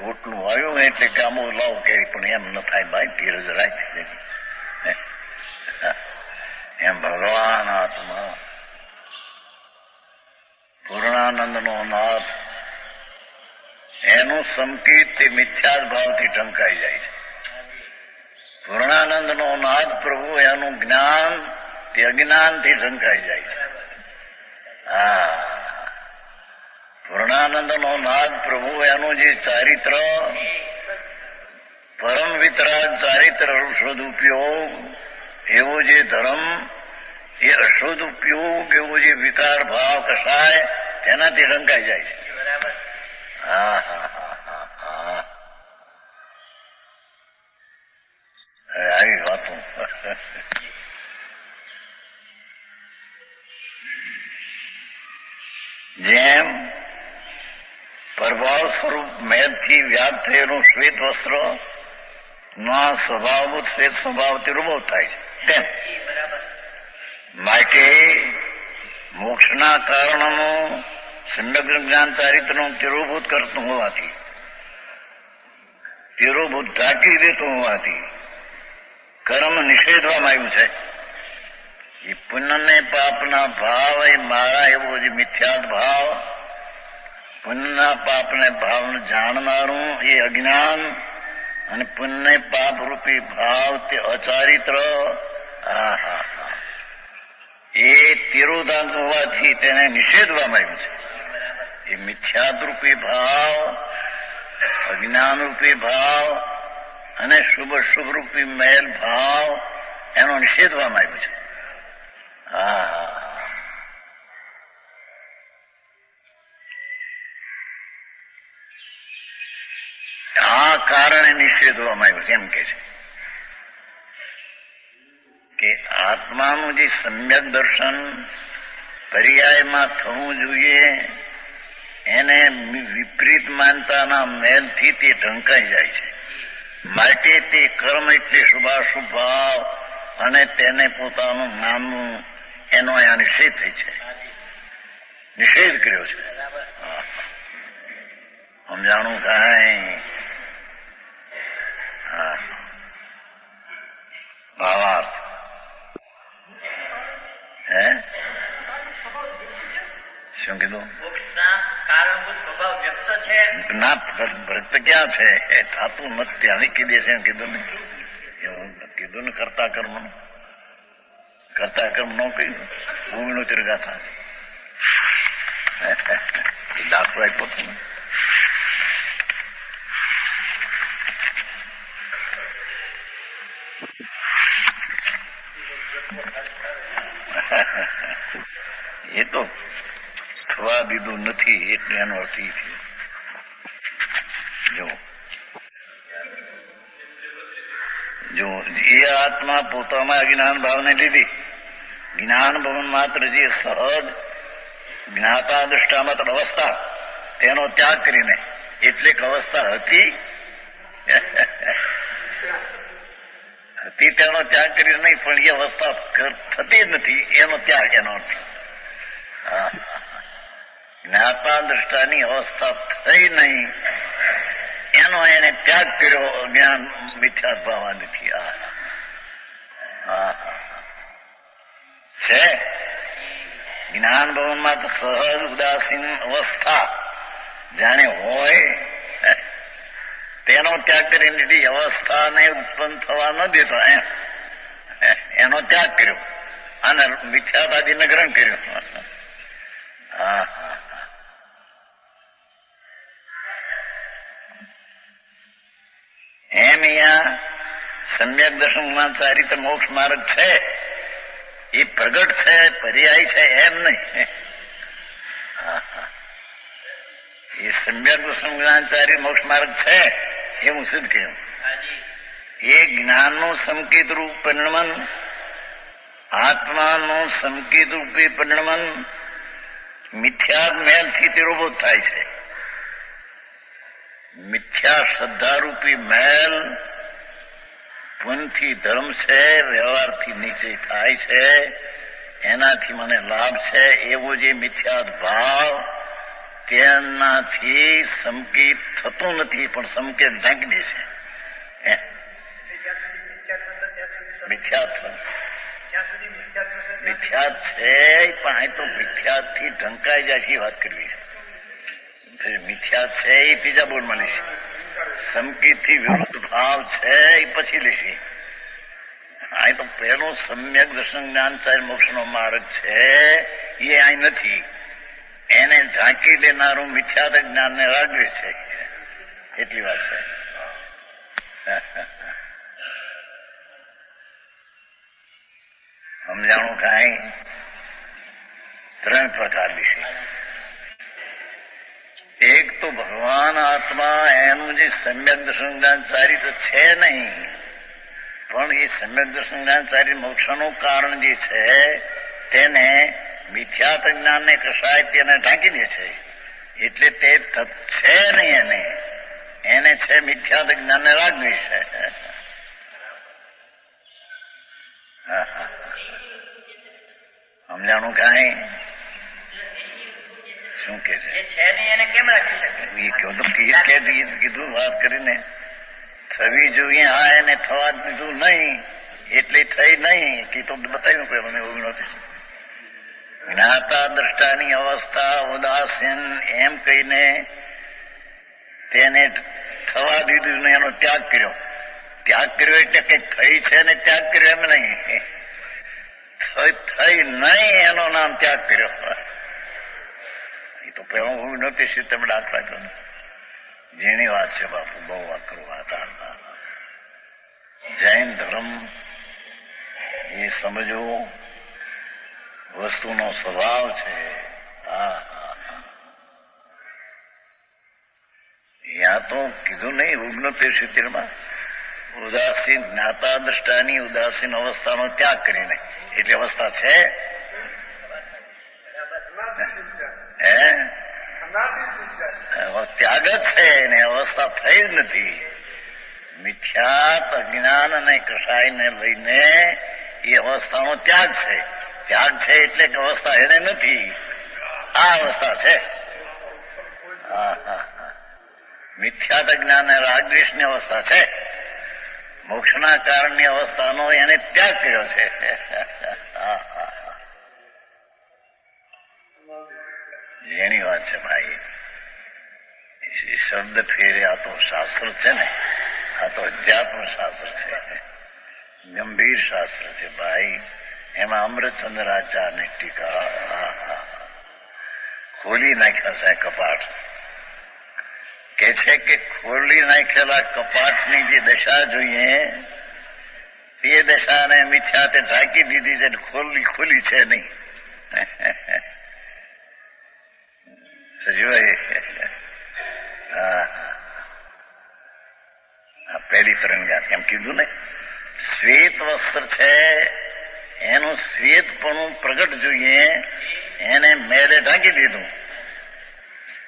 રોટલું વાયું એટલે કે આંબો લાવ કે, પણ એમ ન થાય ભાઈ, ધીરજ રાખ. એમ ભગવાન આત્મા પૂર્ણાનંદ નો નાથ, એનું સંકેત તે મિથ્યા ભાવથી ઢંકાઈ જાય છે. પૂર્ણાનંદ નો નાથ પ્રભુ, એનું જ્ઞાન તે અજ્ઞાનથી ઢંકાઈ જાય છે. પૂર્ણાનંદ નો નાથ પ્રભુ, એનું જે ચારિત્ર પરમ વિતરાગ ચારિત્ર અશુદ્ધ ઉપયોગ એવો જે ધર્મ, એ અશુદ્ધ ઉપયોગ એવો જે વિકાર ભાવ કસાય તેનાથી રંગાઈ જાય છે. હા હા હા હા હા આવી વાતો. જેમ પ્રભાવ સ્વરૂપ મેદથી વ્યાપ થયેલું શ્વેત વસ્ત્ર ના સ્વભાવભૂત શ્વેત સ્વભાવ તિરુભવ થાય છે, તેમ માટે મોક્ષના કારણનું સમ્યક જ્ઞાન ચારિત્રનું તિરોભૂત કરતું હોવાથી, તિરોભૂત ઢાંકી દેતું હોવાથી કર્મ નિષેધવામાં આવ્યું છે. એ પુણ્ય ને પાપના ભાવ એ મારા એવો જે મિથ્યાત ભાવ, પુણ્યના પાપને ભાવને જાણનારું એ અજ્ઞાન, અને પુણ્ય પાપ રૂપી ભાવ તે અચારિત્ર. એ તિરોધાન હોવાથી તેને નિષેધવામાં આવ્યું છે. એ મિથ્યાત રૂપી ભાવ, અજ્ઞાન રૂપી ભાવ અને શુભ શુભ રૂપી મેલ ભાવ એનો નિષેધવામાં આવ્યું છે. આ કારણે નિષેધવામાં આવ્યું છે. એમ કે છે કે આત્માનું જે સમ્યક દર્શન પર્યાયમાં થવું જોઈએ એને વિપરીત માનતાના મેલથી તે ઢંકાઈ જાય છે. માટે તે કર્મ એટલે શુભાશુભ ભાવ અને તેને પોતાનું માનવું એનો અહીંયા નિષેધ થઈ છે, નિષેધ કર્યો છે. સમજાણું કાંઈ? ભાવાર્થ હે શું કીધું? ના વ્યક્ત ક્યાં છે? એ થતું નથી. ત્યાં કીધે છે કીધું ને, એવું કીધું ને કરતા કર્મ નું. કરતા કર્મ નો કહ્યું, ભૂમિનું તિરગાથા દાખલો આપ્યો હતો ને. એ તો થવા દીધું નથી એટલે એનો અર્થ એ થયો. જો એ આત્મા પોતામાં અજ્ઞાન ભાવને લીધી, જ્ઞાન ભવન માત્ર જે સહજ જ્ઞાતા દૃષ્ટામત અવસ્થા તેનો ત્યાગ કરીને, એટલે અવસ્થા હતી તેનો ત્યાગ કરીને નહીં, પણ એ અવસ્થા થતી જ નથી એનો ત્યાગ, એનો અર્થ. જ્ઞાતા દ્રષ્ટાની અવસ્થા થઈ નહીં એનો એને ત્યાગ કર્યો જ્ઞાન મિથ્યા ભાવાથી. છે જ્ઞાન ભવનમાં તો સહજ ઉદાસીન અવસ્થા જાણે હોય તેનો ત્યાગ કરીને અવસ્થાને ઉત્પન્ન થવા ન દેતો એનો ત્યાગ કર્યો અને મિથ્યાતાદીને ગ્રહણ કર્યું. એમ અહીંયા સમ્યક દર્શનમાં ચારિત્ર મોક્ષ માર્ગ છે, એ પ્રગટ છે, પર્યાય છે એમ નહીં. એ સમ્યક દર્શન ચારિત્ર મોક્ષ માર્ગ છે એ હું સિદ્ધ કહ્યું. એ જ્ઞાનનું સંકેત રૂપ પરિણમન, આત્માનું સંકેત રૂપે પરિણમન મિથ્યા મેલથી તિરોભૂત થાય છે. મિથ્યા શ્રદ્ધારૂપી મેલ પુનથી ધર્મ છે, વ્યવહારથી નીચે થાય છે, એનાથી મને લાભ છે એવો જે મિથ્યાત ભાવ તેનાથી સંકેત થતું નથી, પણ સંકેત ઢાંકી દે છે. મિથ્યાત મિથ્યાત છે પણ અહીં તો મિથ્યાત થી ઢંકાઈ જાય છે વાત કરવી છે. મિથ્યાત છે એ ત્રીજા બોર્ડમાં લેશે, સંકેત થી વિરુદ્ધ ભાવ છે એ પછી લેશે. અહીં તો પહેલું સમ્યક દર્શન જ્ઞાન ચાર મોક્ષ નો માર્ગ છે એ અહીં નથી. એને ઢાંકી દેનારું મિથ્યાત જ્ઞાન ને રાગવે છે, એટલી વાત છે. સમજાણું કાંઈ? ત્રણ પ્રકારની છે. એક તો ભગવાન આત્મા એનું જે સમ્યક દર્શન જ્ઞાનચારી તો છે નહીં, પણ એ સમ્યક દર્શન જ્ઞાનચારી મોક્ષનું કારણ જે છે તેને મિથ્યાત જ્ઞાનને કશાય તેને ઢાંકી દે છે. એટલે તે છે નહીં, એને છે મિથ્યાત જ્ઞાનને રાગવી છે. સમજાણું કાંઈ? શું કે છે? કીધું વાત કરીને થવી જોઈએ. હા, એને થવા દીધું નહીં એટલે થઈ નહીં કે તો બતાવ્યું કે મને એવું નથી. જ્ઞાતા દ્રષ્ટાની અવસ્થા ઉદાસીન એમ કહીને તેને થવા દીધું ને એનો ત્યાગ કર્યો. ત્યાગ કર્યો એટલે કઈ થઈ છે ને ત્યાગ કર્યો એમ નહીં, થઈ નહીં એનો નામ ત્યાગ કર્યો. એ તો પહેલું હું નહોતી શી તમે દાખલા કરો. જેની વાત છે બાપુ, બહુ અકરું વાત. જૈન ધર્મ એ સમજવું વસ્તુનો સ્વભાવ છે. યા તો કીધું નહીં 69 ઉદાસીન જ્ઞાતા દ્રષ્ટાની ઉદાસીન અવસ્થાનો ત્યાગ કરીને, એટલે અવસ્થા છે ત્યાગ જ છે ને અવસ્થા થઈ જ નથી. મિથ્યાત અજ્ઞાન અને કષાયને લઈને એ અવસ્થાનો ત્યાગ છે. ત્યાગ છે એટલે કે અવસ્થા એને નથી, આ અવસ્થા છે. મિથ્યાત અજ્ઞાન અને રાગદ્વેષની અવસ્થા છે. મોક્ષના કારણની અવસ્થાનો એને ત્યાગ કર્યો છે. જેની વાત છે ભાઈ, શબ્દ ફેરે આ તો શાસ્ત્ર છે ને, આ તો અધ્યાત્મ શાસ્ત્ર છે, ગંભીર શાસ્ત્ર છે ભાઈ. એમાં અમૃતચંદ્રાચાર્યની ટીકા ખોલી નાખ્યા છે કપાટ. કે છે કે ખોલી નાખેલા કપાટની જે દશા જોઈએ એ દશાને મિથ્યાતે ઢાંકી દીધી છે, ખોલી છે નહીં. સજીવાય પહેલી તરંગા એમ કીધું ને, શ્વેત વસ્ત્ર છે એનું શ્વેતપણું પ્રગટ જોઈએ, એને મેળે ઢાંકી દીધું.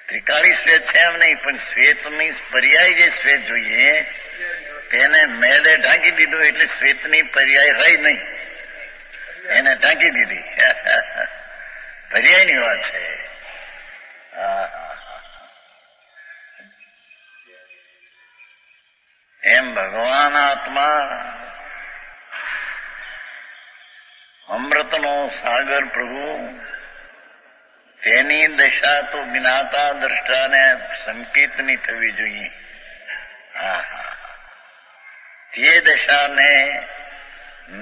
ત્રિકાળી શ્વેત છે એમ નહીં, પણ શ્વેતની પર્યાય જે શ્વેત જોઈએ તેને મેળે ઢાંકી દીધું, એટલે શ્વેતની પર્યાય રહી નહીં, એને ઢાંકી દીધી. પર્યાયની વાત છે. એમ ભગવાન આત્મા અમૃતનો સાગર પ્રભુ, તેની દશા તો જ્ઞાતા દ્રષ્ટાને સંકેતની થવી જોઈએ. તે દશાને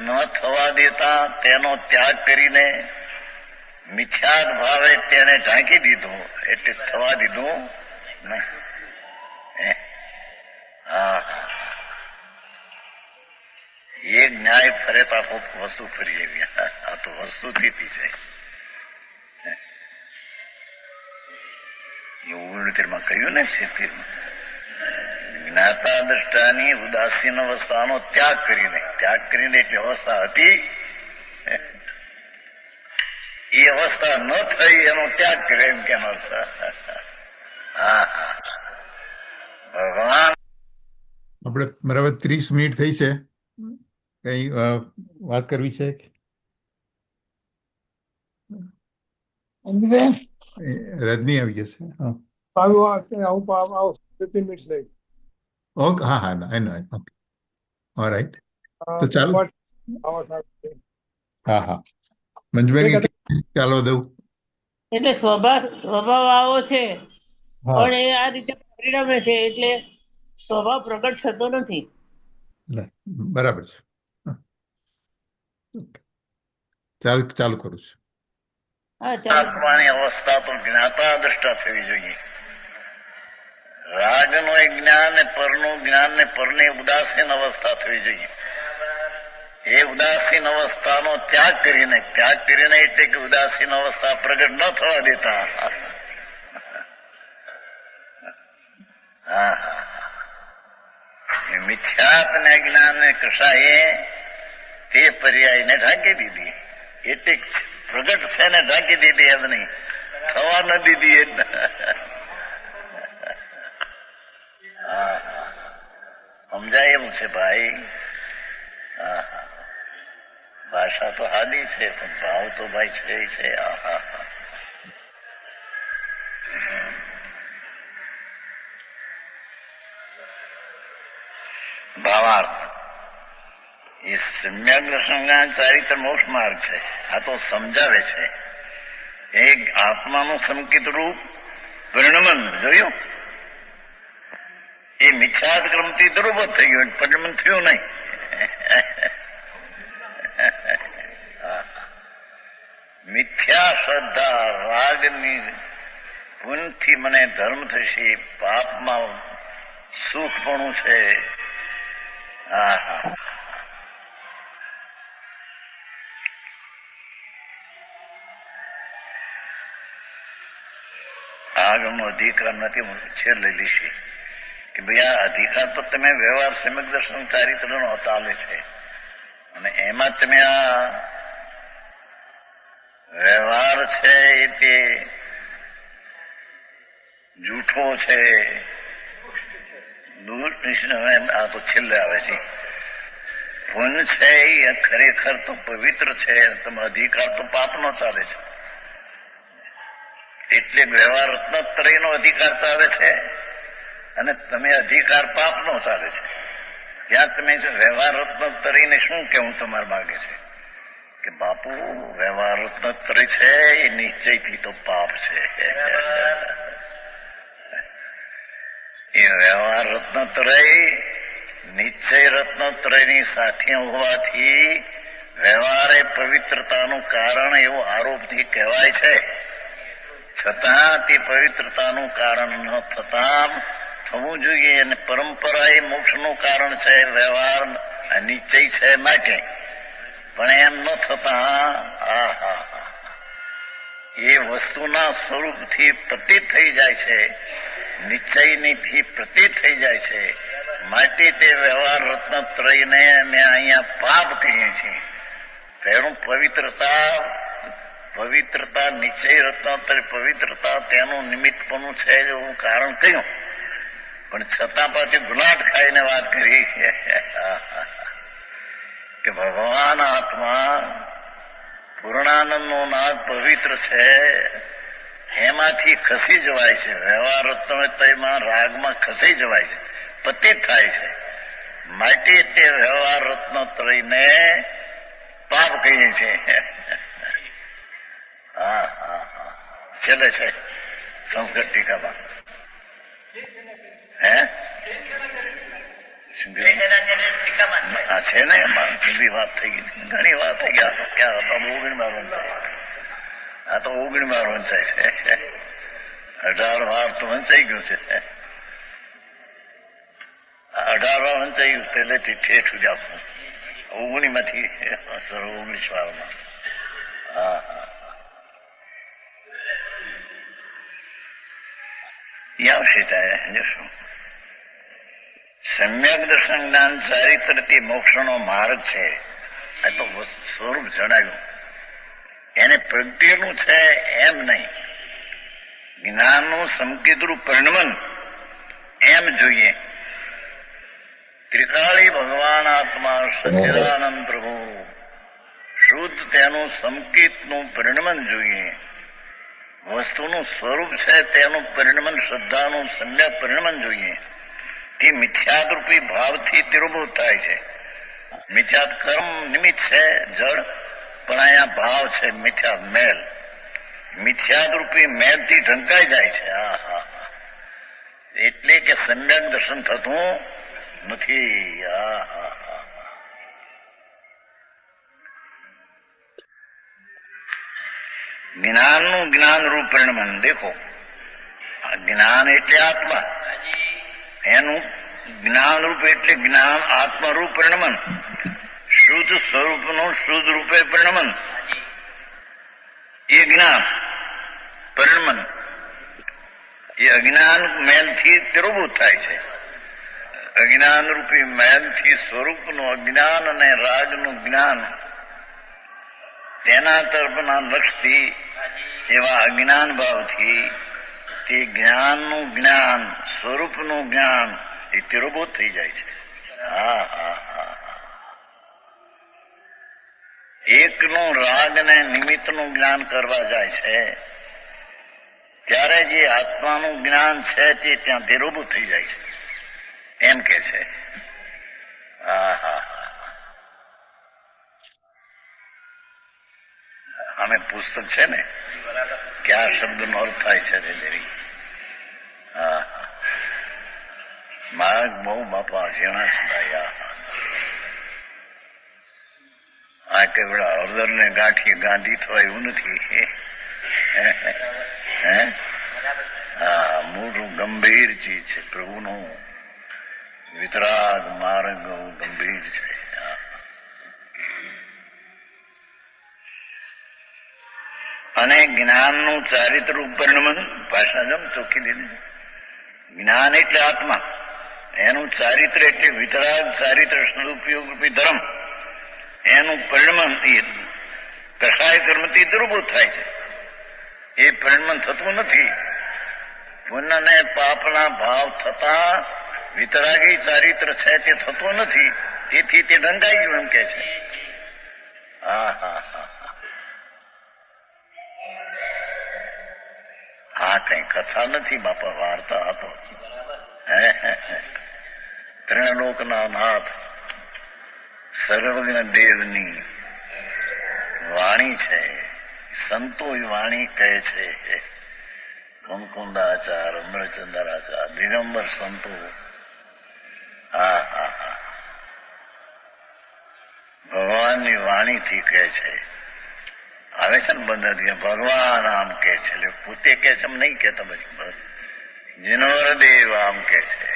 ન થવા દેતા તેનો ત્યાગ કરીને મિથ્યાત ભાવે તેને ઢાંકી દીધું, એટલે થવા દીધું નહીં. એક ન્યાય ફરે તો આખો વસ્તુ ફરી એવી. આ તો વસ્તુથી છે. એવું કહ્યું ને, જ્ઞાતા દ્રષ્ટાની ઉદાસીન અવસ્થાનો ત્યાગ કરીને એટલે અવસ્થા હતી એ અવસ્થા ન થઈ એનો ત્યાગ કર્યો એમ કેમ અર્થ. ભગવાન આપણે બરાબર 30 મિનિટ થઈ છે. કઈ વાત કરવી છે? રજની આવી જશે. ઓકે, હા, ઓકે, ઓલરાઈટ. તો ચાલો, હા, મંજુબેન ચાલો દઉં. એટલે સ્વભાવ આવો છે, પણ એ આ રીતે પરિણમે છે, એટલે સ્વભાવ પ્રગટ થતો નથી. બરાબર છે. ચાલુ કરું છું. હા, ચાલો. આત્માની અવસ્થા તો જ્ઞાતા દ્રષ્ટા થવી જોઈએ. રાગનું એ જ્ઞાન ને પરનું જ્ઞાન ને પરની ઉદાસીન અવસ્થા થવી જોઈએ. એ ઉદાસીન અવસ્થાનો ત્યાગ કરીને એટલે કે ઉદાસીન અવસ્થા પ્રગટ ન થવા દેતા. મિથ્યાત ને જ્ઞાન ને કશાએ તે પર્યાયને ઢાંકી દીધી. એટલે પ્રગટ છે ને ઢાંકી દીધી એમ નહીં, થવા ન દીધી. સમજાય એવું છે ભાઈ. ભાષા તો હાદી છે પણ ભાવ તો ભાઈ છે. ભાવાર્થ એ સમ્યક દર્શન ચારિત્ર મોક્ષ માર્ગ છે. આ તો સમજાવે છે. એક આત્માનું સંકિત રૂપ પરિણમન જોયું, એ મિથ્યાત ક્રમથી દુર્બોધ થઈ ગયું, પરિણમન થયું નહીં. મિથ્યા શ્રદ્ધા રાગની પુનથી મને ધર્મ થશે, પાપમાં સુખપણું છે. આગળનો અધિકાર નથી, હું છેલ્લે લઈશી કે ભાઈ આ અધિકાર તો તમે વ્યવહાર સમ્યક દર્શન ચારિત્રનો ચાલે છે, અને એમાં તમે આ વ્યવહાર છે એ તે જૂઠો છે, આ તો છેલ્લે આવે છે. પુન છે એ ખરેખર તો પવિત્ર છે, તમે અધિકાર તો પાપનો ચાલે છે. એટલે વ્યવહાર રત્નત્રયનો અધિકાર ચાલે છે અને તમે અધિકાર પાપનો ચાલે છે. ત્યાં તમે વ્યવહાર રત્નત્રયને શું કેવું તમારે માગે છે કે બાપુ વ્યવહાર રત્નત્રય છે એ નિશ્ચયથી તો પાપ છે. એ વ્યવહાર રત્નત્રય નિશ્ચય રત્નત્રયની સાથે હોવાથી વ્યવહાર એ પવિત્રતાનું કારણ એવો આરોપથી કહેવાય છે. છતાં તે પવિત્રતાનું કારણ ન થતા થવું જોઈએ, અને પરંપરા એ મોક્ષનું કારણ છે, વ્યવહાર નિશ્ચય છે માટે. પણ એમ ન થતા એ વસ્તુના સ્વરૂપથી પ્રતીત થઈ જાય છે, નિશ્ચયનીથી પ્રતીત થઈ જાય છે. માટે તે વ્યવહાર રત્નત્રયને અમે અહીંયા પાપ કહીએ છીએ. તેનું પવિત્રતા નિશ્ચય રત્નત્રય પવિત્રતા તેનું નિમિત્તપણું છે એવું કારણ કહ્યું, પણ છતાં પાછી ગુલાટ ખાઈને વાત કરી કે ભગવાન આત્મા પૂર્ણાનંદનો નાદ પવિત્ર છે, એમાંથી ખસી જવાય છે. વ્યવહાર રત્નત્રયમાં રાગમાં ખસી જવાય છે, પતિત થાય છે. માટે તે વ્યવહાર રત્નત્રયને પાપ કહીએ છીએ. છેલ્લે છે સંસ્કૃત ટીકામાં. છે ને એમાં બધી વાત થઈ ગઈ, ઘણી વાત થઈ ગયા. ક્યાં હતા? 19 વંચાય. આ તો 19 વંચાય છે. 18 વાર તો વંચાઈ ગયું છે. 18 વાર વંચાઈ ગયું પહેલેથી ઠેઠ સુધી આપવું. 19 માંથી 19 વારમાં. આવશે ત્યારે જોશું. સમ્યક દર્શન જ્ઞાન ચારિત્રથી મોક્ષનો માર્ગ છે. આ તો સ્વરૂપ જણાવ્યું, એને પ્રગતિનું છે એમ નહીં, જ્ઞાનનું સંકેતરૂપ પરિણમન એમ જોઈએ. ત્રિકાળી ભગવાન આત્મા સચ્ચિદાનંદ પ્રભુ શુદ્ધ તેનું સંકેતનું પરિણમન જોઈએ. વસ્તુનું સ્વરૂપ છે તેનું પરિણમન શ્રદ્ધાનું સમ્યક પરિણમન જોઈએ. તે મિથ્યાદરૂપી ભાવથી તિરોભૂત થાય છે. મિથ્યાદ કર્મ નિમિત્ત છે જળ, પણ અહીંયા ભાવ છે મિથ્યાદ મેલ. મિથ્યાદરૂપી મેલથી ઢંકાઈ જાય છે. એટલે કે સમ્યક દર્શન થતું નથી. જ્ઞાનનું જ્ઞાન રૂપ પરિણમન. દેખો, જ્ઞાન એટલે આત્મા, એનું જ્ઞાન રૂપ એટલે જ્ઞાન આત્મરૂપ પરિણમન, શુદ્ધ સ્વરૂપનું શુદ્ધ રૂપે પરિણમન, એ જ્ઞાન પરિણમન એ અજ્ઞાન મેલથી તિરોભૂત થાય છે. અજ્ઞાન રૂપી મેલથી સ્વરૂપનું અજ્ઞાન અને રાજનું જ્ઞાન, તેના તરફના લક્ષથી એવા અજ્ઞાન ભાવથી તે જ્ઞાનનું જ્ઞાન, સ્વરૂપનું જ્ઞાન એ તિરોભૂત થઈ જાય છે. હા હા હા. એકનું રાગ ને નિમિત્તનું જ્ઞાન કરવા જાય છે ત્યારે જે આત્માનું જ્ઞાન છે તે ત્યાં તિરોભૂત થઈ જાય છે એમ કે છે. હા હા. અમે પુસ્તક છે ને કે આ શબ્દનો અર્થ થાય છે દેવી. હા માર્ગ બહુ બાપા ઝીણા સંભળાયા. આ કે પેલા હળદર ને ગાંઠી ગાંધી થવાય એવું નથી. હા મોટું ગંભીર ચીજ છે પ્રભુનું વિતરાગ માર્ગ ગંભીર છે. અને જ્ઞાનનું ચારિત્ર પરિણમન ભાષા જમ ચોખ્ખી દીધી. જ્ઞાન એટલે આત્મા, એનું ચારિત્ર એટલે વિતરાગ ચારિત્ર સદુપયોગ રૂપી ધર્મ, એનું પરિણમન કસાય કર્મથી તિરોભૂત થાય છે. એ પરિણમન થતું નથી. પુણ્ય ને પાપના ભાવ થતા વિતરાગી ચારિત્ર છે તે થતો નથી, તેથી તે ઢંકાઈ ગયું એમ કે છે. હા હા હા. આ કઈ કથા નથી બાપા, વાર્તા હતો. ત્રિલોકના નાથ સર્વજ્ઞ દેવની વાણી છે. સંતો વાણી કહે છે. કુમકુંદાચાર, અમરચંદ્રાચાર, દિગંબર સંતો. હા હા હા. ભગવાનની વાણીથી કહે છે. આવે છે ને બધા ભગવાન આમ કે છે, એટલે પોતે કે છે એમ નહીં કેતા. પછી જીનવર દેવ આમ કે છે.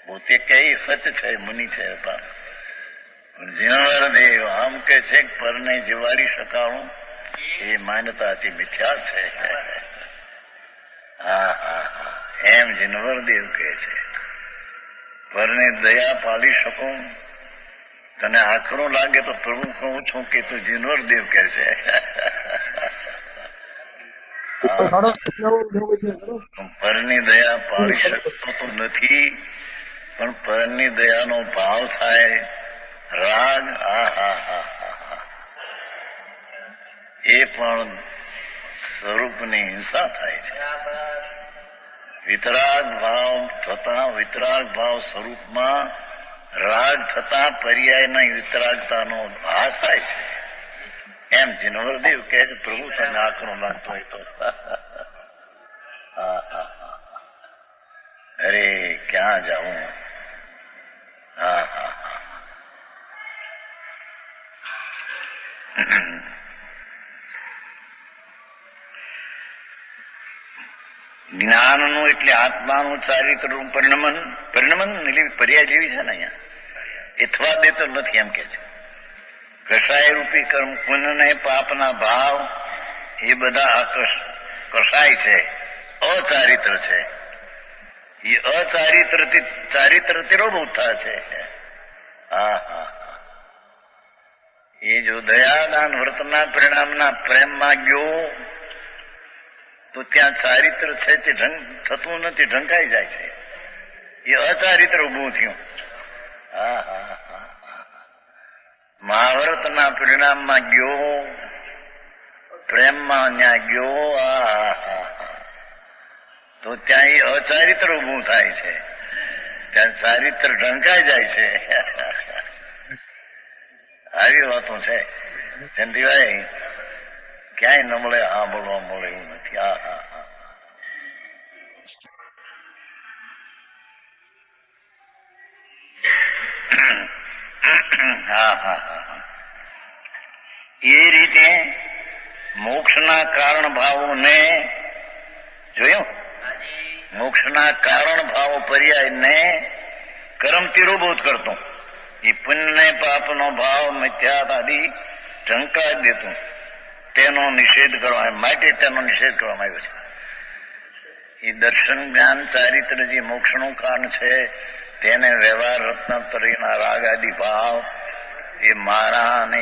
પોતે કઈ સચ છે, મુનિ છે, પણ જીનવર દેવ આમ કે છે પરને જીવાડી શકાવું એ માન્યતાથી મિથ્યા છે. હા હા હા. એમ જીનવર દેવ કે છે પરને દયા પાડી શકું. તને આખરો લાગે તો પ્રભુ કહું છું કે તું જીનવર દેવ કે છે. પરની દયા પાડી શકતો તો નથી, પણ પરની દયાનો ભાવ થાય રાગ. હા હા હા હા. એ પણ સ્વરૂપની હિંસા થાય છે. વિતરાગ ભાવ થતા, વિતરાગ ભાવ સ્વરૂપમાં રાગ થતા પર્યાયના વિતરાગતાનો ભાસ થાય છે. એમ જીનવરદેવ કહે છે પ્રભુ તને આકરો લાગતો હોય તો. અરે ક્યાં જાઉં. હા હા હા. જ્ઞાનનું એટલે આત્માનું ચારિત્રનું પરિણમન. પરિણમન પર્યાય જેવી છે ને અહીંયા, એ થવા દેતો નથી એમ કે છે. કસાય રૂપી કર્મ, પુણ્ય ને પાપના ભાવ એ બધા કસાય છે, અચારિત્ર છે. એ અચારિત્રથી ચારિત્ર તિરોભૂત છે. હા હા. એ જો દયાદાન વ્રતના પરિણામના પ્રેમમાં ગયો તો ત્યાં ચારિત્ર છે તે થતું નથી, ઢંકાઈ જાય છે. એ અચારિત્ર ઉભું થયું. હા હા હા. મહાવ્રતના પરિણામમાં ગયો, પ્રેમમાં ત્યાં ગયો, તો ત્યાં એ અચારિત્ર ઉભું થાય છે. ત્યાં ચારિત્ર ઢંકાઈ જાય છે. આવી વાતો છે. ચંદીભાઈ ક્યાંય ન મળે, હા બોલવા મળે એવું નથી. હા હા હા. હા હા હા. એ રીતે મોક્ષના કારણ ભાવોને જોયું મોક્ષના કારણ ભાવ પર્યાયને કર્મ તિરોભૂત કરતો, એ પુણ્ય પાપનો ભાવ મિથ્યા આદિ ઢંકા દેતું, તેનો નિષેધ કરવા માટે તેનો નિષેધ કરવામાં આવ્યો છે. એ દર્શન જ્ઞાન ચારિત્ર જે મોક્ષનું કારણ છે તેને વ્યવહાર રત્નત્રયના રાગ આદિ ભાવ, એ મારા અને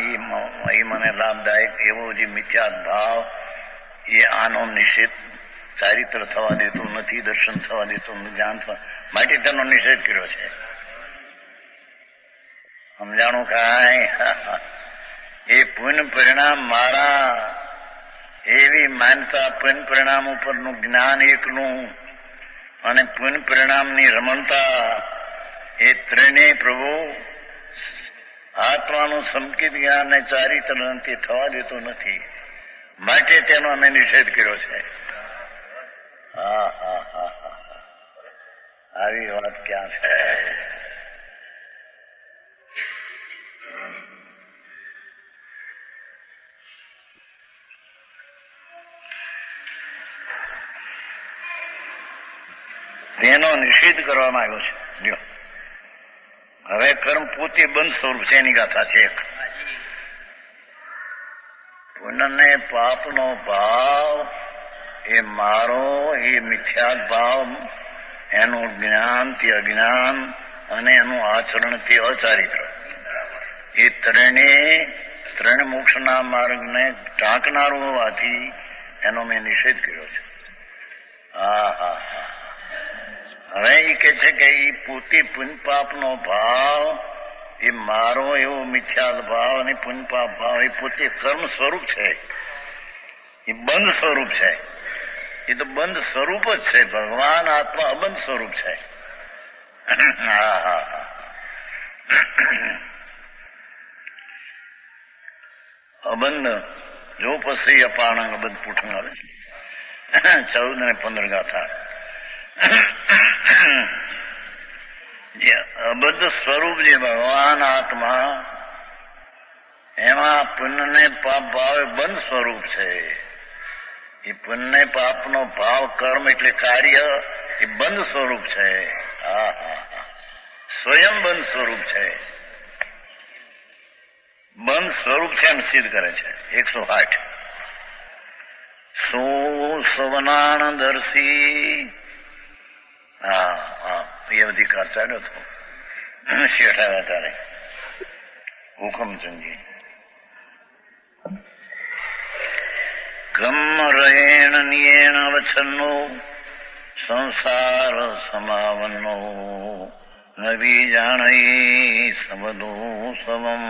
એ મને લાભદાયક એવો જે મિથ્યા ભાવ, એ આનો નિષેધ ચારિત્ર થવા દેતું નથી, દર્શન થવા દેતું જ્ઞાન થવા માટે તેનો નિષેધ કર્યો છે. સમજાણું કાંઈ? એ પુણ્ય પરિણામ મારા એવી માનતા, પુણ્ય પરિણામ ઉપરનું જ્ઞાન એકનું અને પુણ્ય પરિણામની રમણતા, એ ત્રણેય પ્રભુ આત્માનું સંકિત જ્ઞાન ને ચારિત્ર નથી થવા દેતું નથી, માટે તેનો અમે નિષેધ કર્યો છે. હા હા હા હા, આવી વાત ક્યાં છે? તેનો નિષેધ કરવામાં આવ્યો છે. જો હવે કર્મ પોતે બંધ સ્વરૂપ છે, એની ગાથા છે. એક પુનઃ પાપનો ભાવ એ મારો, એ મિથ્યા ભાવ, એનું જ્ઞાન તે અજ્ઞાન અને એનું આચરણ તે અચારિત્ર, એ ત્રણ મોક્ષના માર્ગને ઢાંકનારું હોવાથી એનો મેં નિષેધ કર્યો છે. હા હા હા. હવે એ કે છે કે એ પોતે પુણ્ય પાપનો ભાવ, એ મારો એવો મિથ્યા ભાવ અને પુણ્ય પાપ ભાવ એ પોતે કર્મ સ્વરૂપ છે, એ બંધ સ્વરૂપ છે. એ તો બંધ સ્વરૂપ જ છે. ભગવાન આત્મા અબંધ સ્વરૂપ છે. હા હા હા. અબંધ જો પછી અપાણંગ અબંધ પૂઠંગ આવે 14 અને 15 ગાથા. જે અબદ્ધ સ્વરૂપ જે ભગવાન આત્મા, એમાં પુણ્ય ને પાપ ભાવ એ બંધ સ્વરૂપ છે. એ પુણ્ય પાપનો ભાવ કર્મ એટલે કાર્ય એ બંધ સ્વરૂપ છે. હા હા હા. સ્વયં બંધ સ્વરૂપ છે. બંધ સ્વરૂપ છે એમ સિદ્ધ કરે છે. 108 સુસવનાણ દર્શી. હા હા, એ અધિકાર ચાલ્યો હતો. શેઠ આવ્યા ત્યારે હુકમચંદજી. કમ રહેણ નિયેણ વચનો સંસાર સમાવનો નવી જાણઈ સમદો સમમ.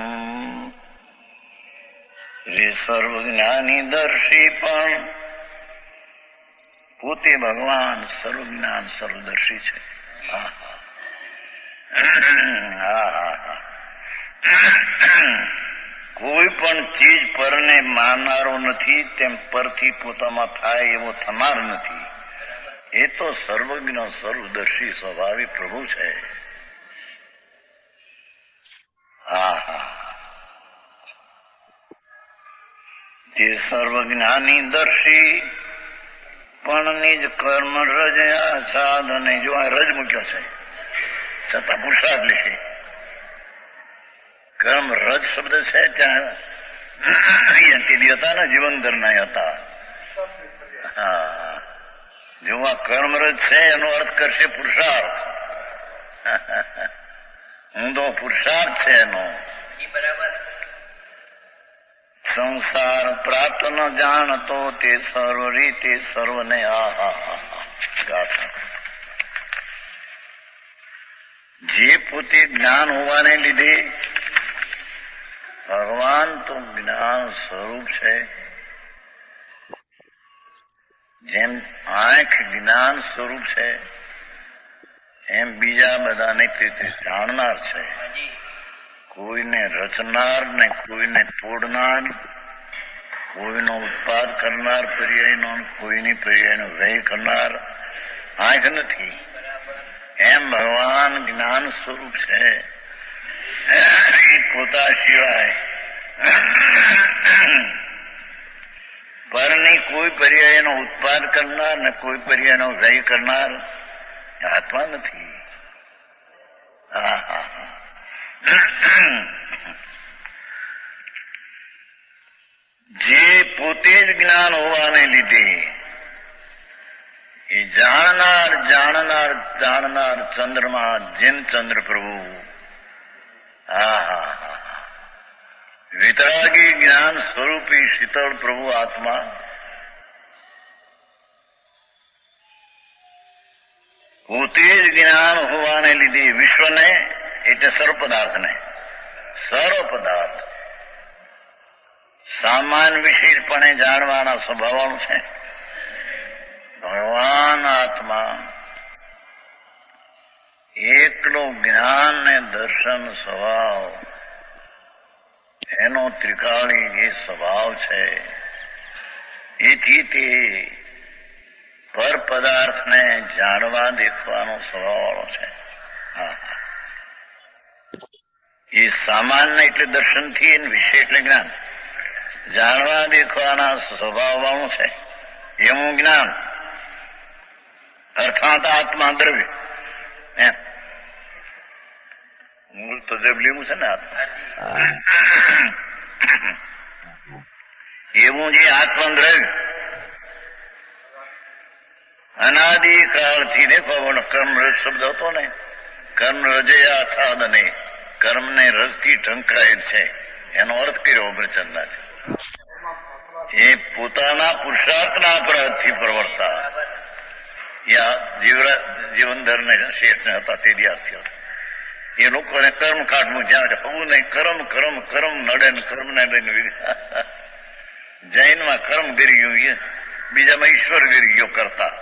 જે સર્વજ્ઞાની દર્શી પણ પોતે ભગવાન સર્વજ્ઞાન સર્વદર્શી છે. કોઈ પણ ચીજ પરને માનનારો નથી, તેમ પરથી પોતામાં થાય એવો થનાર નથી. એ તો સર્વજ્ઞ સર્વદર્શી સ્વભાવી પ્રભુ છે. હા હા. તે સર્વજ્ઞાની દર્શી પણ નિજ કર્મ રજ સાધને. જો આ રજ મૂક્યો છે છતાં પુરુષાર્થ લીધે. કર્મ રજ શબ્દ છે ત્યાં તે હતા ને જીવનધર ના હતા. હા, જો આ કર્મ રજ છે એનો અર્થ કરશે પુરુષાર્થ. ઊંધો પુરુષાર્થ છે એનો. સંસાર પ્રાપ્ત ન જાણતો તે સર્વ રીતે સર્વને. ગાથા. જે પોતે જ્ઞાન હોવાને લીધે, ભગવાન તો જ્ઞાન સ્વરૂપ છે. જેમ આંખ જ્ઞાન સ્વરૂપ છે, એમ બીજા બધાને તે જાણનાર છે. કોઈને રચનાર ને કોઈને તોડનાર, કોઈનો ઉત્પાદ કરનાર પર્યાયનો, કોઈની પર્યાયનો વ્યય કરનાર આંખ નથી. એમ ભગવાન જ્ઞાન સ્વરૂપ છે. પોતા સિવાય પરની કોઈ પર્યાયનો ઉત્પાદ કરનાર ને કોઈ પર્યાયનો વ્યય કરનાર આત્મા નથી. જે પોતે જ જ્ઞાન હોવાને લીધે એ જાણનાર જાણનાર જાણનાર ચંદ્રમાં જીન ચંદ્ર પ્રભુ, વિતરાગી જ્ઞાન સ્વરૂપી શીતળ પ્રભુ આત્મા પોતે જ જ્ઞાન હોવાને લીધે વિશ્વને એટલે સર્વ પદાર્થને, સર્વ પદાર્થ સામાન્ય વિશેષપણે જાણવાના સ્વભાવનું છે. ભગવાન આત્મા એકલો જ્ઞાન ને દર્શન સ્વભાવ, એનો ત્રિકાળી જે સ્વભાવ છે, એથી તે પર પદાર્થને જાણવા દેખવાનો સ્વભાવ છે. એ સામાન્ય એટલે દર્શનથી વિશેષ એટલે જ્ઞાન, જાણવા દેખવાના સ્વભાવ વાળું છે એવું જ્ઞાન. અર્થાત આત્મા દ્રવ્ય મૂળ તો દ્રવ્યનું છે ને આત્મા. એવું જે આત્મા દ્રવ્ય અનાદિકાળથી દેખો કર્મ રજ શબ્દ હતો ને, કર્મ રજયા સાધને, કર્મને રજથી ઢંકાયેલ છે એનો અર્થ કર્યો અમૃતચંદના છે. એ પોતાના પુરુષાર્થના અપરાધથી પ્રવર્તા જીવનધર ને શેઠ ને હતા તે વિદ્યાર્થીઓ, એ લોકોને કર્મ કાઢવું જ્યાં હોવું નહીં. કર્મ કર્મ કર્મ નડે ને કર્મ ને લઈને જૈનમાં કર્મ ગરી ગયું, બીજામાં ઈશ્વર ગરી ગયો કરતા,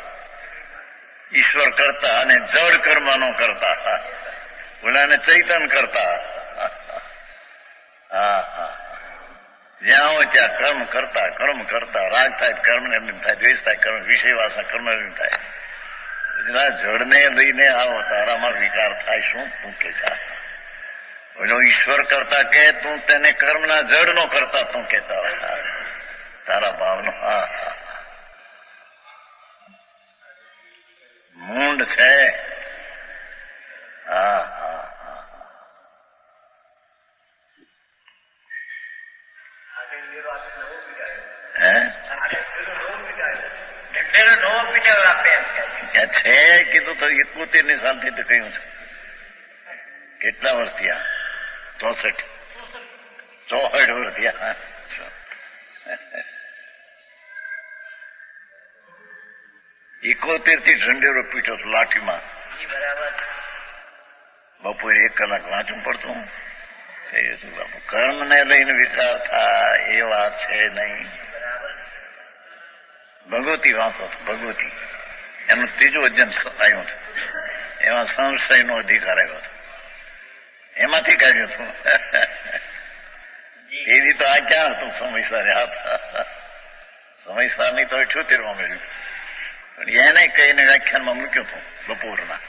ઈશ્વર કરતા અને જડ કર્મનો કરતા, ઓલાને ચૈતન કરતા. જ્યાં હોય ત્યાં કર્મ કરતા રાગ થાય કર્મ ને થાય, દ્વેષ થાય કર્મ, વિષય વાસના કર્મ થાય. જડને લઈને આવો તારામાં વિકાર થાય. શું તું કે છે એનો ઈશ્વર કરતા કે તું તેને કર્મના જડ નો કરતા તું કેતા તારા ભાવનો મૂંડ છે. છે કીધું તો 71 સાલથી તો કહ્યું છે. કેટલા વર્ષ થયા? 64 વર્ષ થયા. એકોતેર થી ઢંઢેરો પીઠો લાઠીમાં. બપોરે 1 કલાક વાંચવું પડતું. કર્મ ને લઈને વિચાર થાય એ વાત છે નહીં. ભગવતી વાંચો ભગવતી, એનું ત્રીજું અધ્યયન આવ્યું હતું. એમાં સંશયનો અધિકાર આવ્યો હતો, એમાંથી કાઢ્યું હતું. એવી તો આ ક્યાં હતું સમયસર? સમયસરની તો 78માં મળ્યું, પણ એને કહીને વ્યાખ્યાનમાં મૂક્યું હતું બપોરના.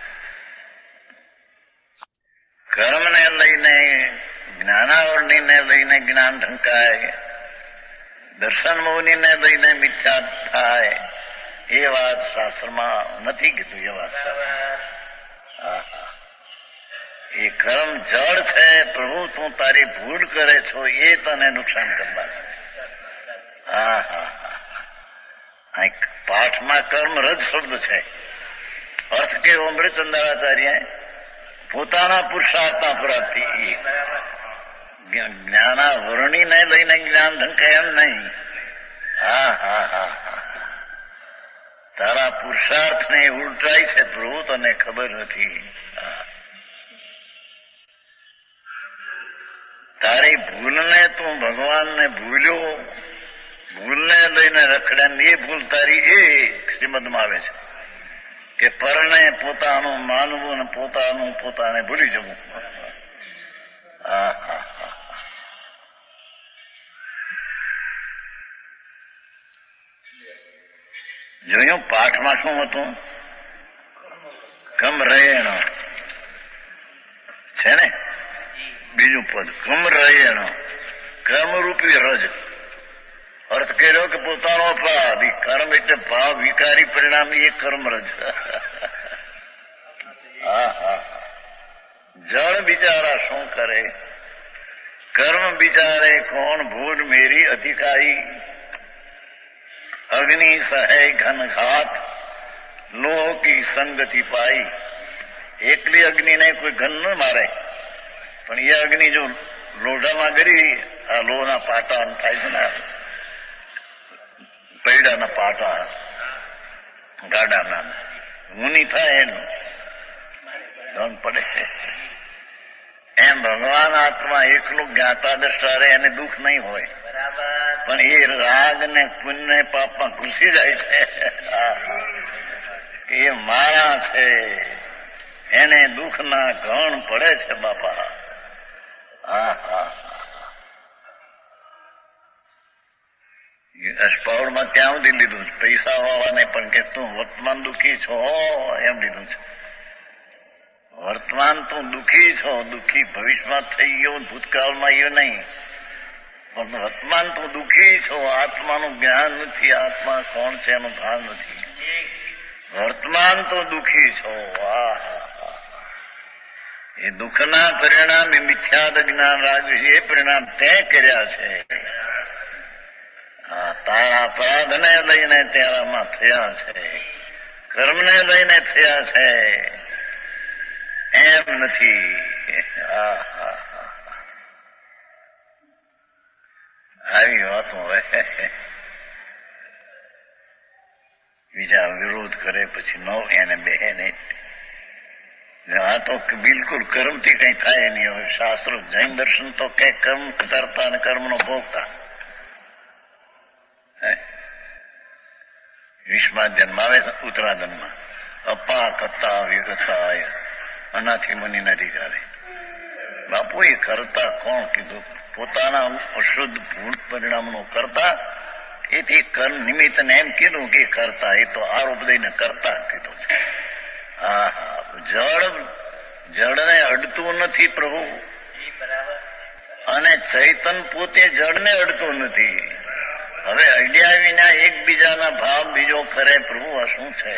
કર્મને લઈને જ્ઞાનાવરણીને લઈને જ્ઞાન ઢંકાય, દર્શન મૌનીને લઈને મિથ્યા થાય, એ વાત શાસ્ત્રમાં નથી કીધું. એ વાત શાસ્ત્ર એ કર્મ જળ છે. પ્રભુ તું તારી ભૂલ કરે છો એ તને નુકસાન કરવા છે. પાઠમાં કર્મ રજ શબ્દ છે. અર્થ કેવો? અમૃતચંદ્રાચાર્ય પોતાના પુરુષાર્થના અપરાધથી જ્ઞાનાવરણીને લઈને જ્ઞાન ઢંકાય એમ નહીં. તારા પુરુષાર્થ ને ઉલટાય છે પ્રભુ, તને ખબર નથી. તારી ભૂલને તું ભગવાનને ભૂલ્યો, ભૂલને લઈને રખડ્યા. એ ભૂલ તારી એ શ્રીમદમાં આવે છે કે પરને પોતાનું માનવું ને પોતાનું પોતાને ભૂલી જવું. જોયું પાઠમાં શું હતું? કમ રહેણ છે ને બીજું પદ, કમ રહેણ કર્મરૂપી રજ. અર્થ કર્યો કે પોતાનો અપરાધ. એ કર્મ એટલે ભાવ વિકારી પરિણામ, એ કર્મ રજ. જળ બિચારા શું કરે? કર્મ બિચારે કોણ? ભૂલ મેરી અધિકારી. અગ્નિ સહે ઘન ઘાત, લોહ કી સંગતિ પાઈ. એકલી અગ્નિને કોઈ ઘન ન મારે, પણ એ અગ્નિ જો લોઢામાં કરી, આ લોહના પાટા થાય છે ને, પૈડાના પાટા ગાડાના ઊની થાય એનું ધન પડે છે. એમ ભગવાન આત્મા એકલું જ્ઞાતા દ્રષ્ટા રહે, એને દુઃખ નહીં હોય, પણ એ રાગ ને પુણ્ય પાપમાં ઘૂસી જાય છે. એ મારા છે, એને દુઃખના ઘણ પડે છે બાપા. અષ્ટપૌરમાં ત્યાં સુધી લીધું છે. પૈસા વાળાને પણ કે તું વર્તમાન દુઃખી છો એમ લીધું છે. વર્તમાન તું દુઃખી છો, દુઃખી ભવિષ્યમાં થઈ ગયો, ભૂતકાળમાં ગયો નહીં, પણ વર્તમાન તું દુઃખી છો. આત્માનું જ્ઞાન નથી, આત્મા કોણ છે એનું ભાન નથી. વર્તમાન તો દુઃખી છો. એ દુઃખના પરિણામ એ મિથ્યાદ જ્ઞાન રાખ્યું છે. એ પરિણામ તે કર્યા છે. તારા અપરાધને લઈને તારામાં થયા છે, કર્મને લઈને થયા છે, એમ નથી. આવી વાત હવે બીજા વિરોધ કરે પછી ન એને બેહે નહીં. આ તો બિલકુલ કર્મથી કઈ થાય નહીં. હવે શાસ્ત્ર જૈન દર્શન તો કઈ કર્મ કરતા અને કર્મનો ભોગતા. વિશ્વમાં જન્માવે ઉત્તરાધનમાં અપા કત્તા વિગતાય અનાથી મની નથી કરે. બાપુ એ કરતા કોણ કીધું? પોતાના અશુદ્ધ ભૂલ પરિણામનો કરતા. એથી કર્મ નિમિત્તને એમ કીધું કે કરતા, એ તો આરોપ દઈને કરતા કીધું છે. જળને અડતું નથી પ્રભુ, અને ચૈતન પોતે જળને અડતું નથી. હવે અડ્યા વિના એકબીજાના ભાવ બીજો કરે પ્રભુ, આ શું છે?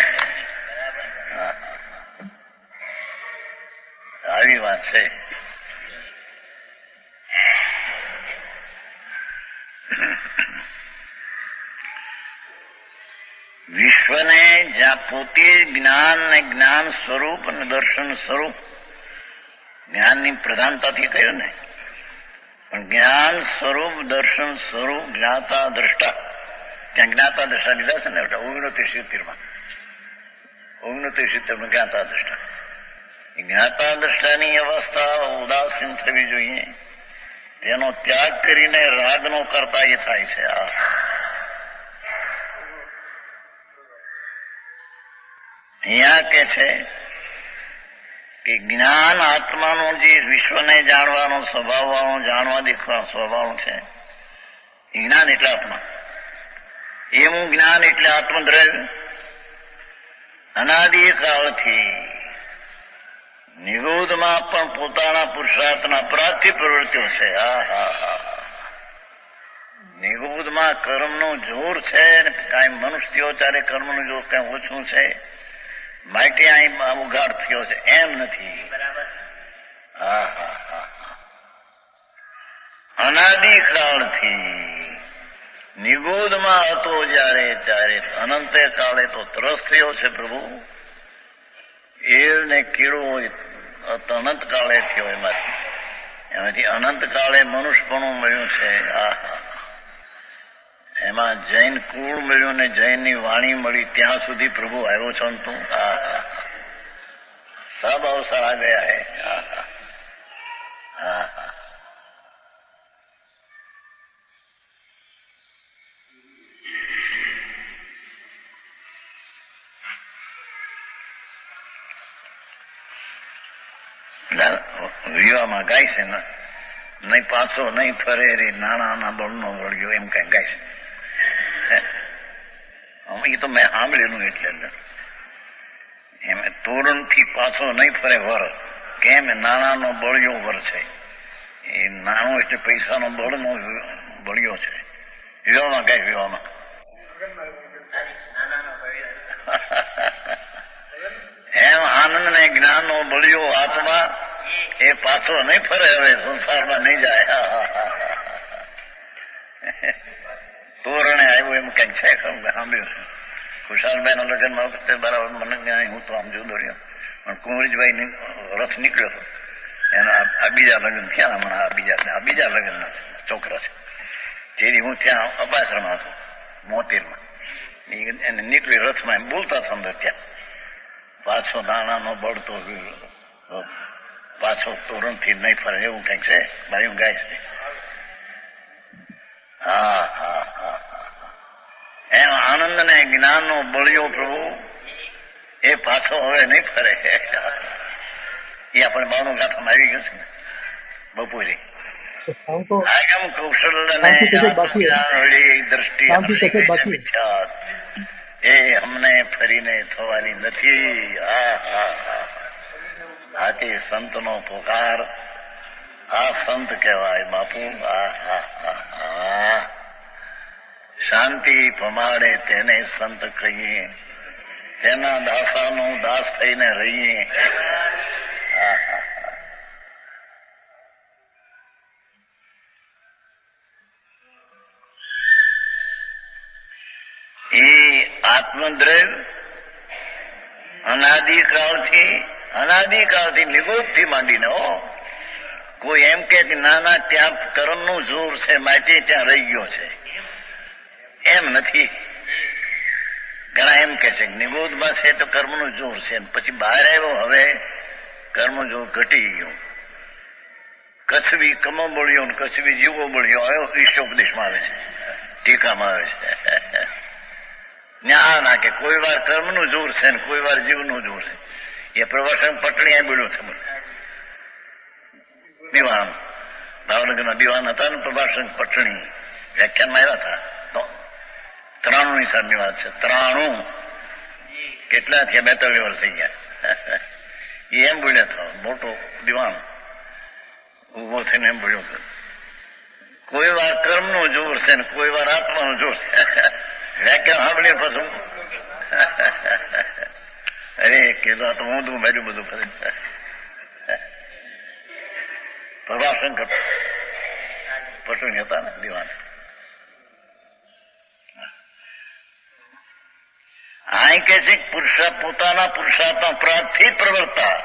આવી વાત છે. વિશ્વને જ્યાં પોતે જ્ઞાન ને જ્ઞાન સ્વરૂપ અને દર્શન સ્વરૂપ, જ્ઞાનની પ્રધાનતાથી કહ્યું ને, પણ જ્ઞાન સ્વરૂપ દર્શન સ્વરૂપ જ્ઞાતા દ્રષ્ટા, ત્યાં જ્ઞાતા દ્રષ્ટા લીધા છે ને 1973માં 1970 જ્ઞાતા દ્રષ્ટા. જ્ઞાતા દ્રષ્ટાની અવસ્થા ઉદાસીન થવી જોઈએ. તેનો ત્યાગ કરીને રાગનો કરતા એ થાય છે. અહીંયા કે છે કે જ્ઞાન આત્માનો જે વિશ્વને જાણવાનો સ્વભાવ, જાણવા દેખવાનો સ્વભાવ છે, જ્ઞાન એટલે આત્મા. એવું જ્ઞાન એટલે આત્મદ્રવ્ય અનાદિકાળથી નિગૂઢમાં પણ પોતાના પુરુષાર્થના અપરાધથી પ્રવૃત્તિઓ છે. નિગૂઢમાં કર્મનું જોર છે, કાંઈ મનુષ્યો ત્યારે કર્મનું જોર કઈ ઓછું છે, માટે અહીં ઉઘાડ થયો છે એમ નથી. અનાદિકાળથી નિગૂઢમાં હતો જયારે ત્યારે અનંતે કાળે તો ત્રસ થયો છે પ્રભુ. એને કીડો અનંત કાળે થયો, એમાંથી અનંત કાળે મનુષ્યપણું મળ્યું છે. એમાં જૈન કુળ મળ્યું ને જૈનની વાણી મળી, ત્યાં સુધી પ્રભુ આવ્યો છો ને તું. સબ અવસર આ ગયા હે. વિવાહમાં ગાય છે ને, નહીં પાછો નહીં ફરે રે નાણાના બળનો વળગ્યો, એમ કઈ ગાય છે. એ તો મેં સાંભળેલું એટલે એમ તોરણ થી પાછો નહીં ફરે વર, કેમ? નાણાનો બળિયો વર છે. એ નાણું એટલે પૈસાનો બળનો બળિયો છે. વિવાહમાં કઈ વિવાહમાં એમ આનંદ ને જ્ઞાન નો બળ્યો આત્મા એ પાછો નહીં ફરે, હવે સંસારમાં નહીં જાય. તોરણે આવ્યું એમ કઈક છે, સાંભળ્યું છે. ખુશાલભાઈ ના લગ્ન વખતે બરાબર મને જ્ઞાન, હું તો આમ જોતો રહ્યો, પણ કુંવરીજભાઈ રથ નીકળ્યો હતો એના. આ બીજા લગ્ન થયા હમણાં, આ બીજા લગ્ન છોકરા છે. જેથી હું ત્યાં અપાશ્રમમાં હતો મોતીરમાં, એને નીકળી રથમાં એમ બોલતા હતા અંદર. ત્યાં પાછો દાણાનો બળતો પાછો તોરણથી નહીં ફરે એવું કઈક છે, બાયું ગાય છે. હા હા હા, એમ આનંદ ને જ્ઞાન નો બળ્યો પ્રભુ એ પાછો હવે નહીં ફરે. એ આપણે બાવનું ગાથામાં આવી ગયું છે ને બપોરે. આગમ કૌશલ દ્રષ્ટિ એ અમને ફરીને થવાની નથી. આથી સંત નો પોકાર, આ સંત કહેવાય બાપુ. શાંતિ પમાડે તેને સંત કહીએ, તેના દાસાનું દાસ થઈને રહીએ. એ આત્મદ્રવ અનાદિકાળથી નિગોદથી માંડીને કોઈ એમ કે નાના ત્યાં કર્મનું જોર છે માટે ત્યાં રહી ગયો છે, એમ નથી. ઘણા એમ કે છે નિગોદમાં છે તો કર્મનું જોર છે, પછી બહાર આવ્યો હવે કર્મનું જોર ઘટી ગયું. કચ્છવી કમો બળ્યો ને કચ્છવી જીવો બળ્યો આવ્યો ઈષ્ટોપદેશમાં આવે છે, ટીકામાં આવે છે. ના કે કોઈ વાર કર્મનું જોર છે ને કોઈ વાર જીવનું જોર છે. એ પ્રવાસન પટણી આ બોલ્યો છે. દિવાન ભાવનગરના દિવાન હતા ને પ્રભાષણ પટણી વ્યાખ્યાનમાં આવ્યા હતા. 93 સાલની વાત છે. 93 કેટલા થયા? 42 વર્ષ થઈ ગયા. એ એમ બોલ્યા હતા, મોટો દિવાન ઉભો થઈને એમ બોલ્યો, કોઈ વાર કર્મનું જોર છે ને કોઈ વાર આત્માનું જોર છે. વ્યાખ્યા સાંભળીએ પાછું અરે કેલા તો હું માર્યું બધું ફરે. પ્રભાશંકર પટણી હતા ને દિવાન. અહીં કે છે પોતાના પુરુષાર્થના અપરાધથી પ્રવર્તા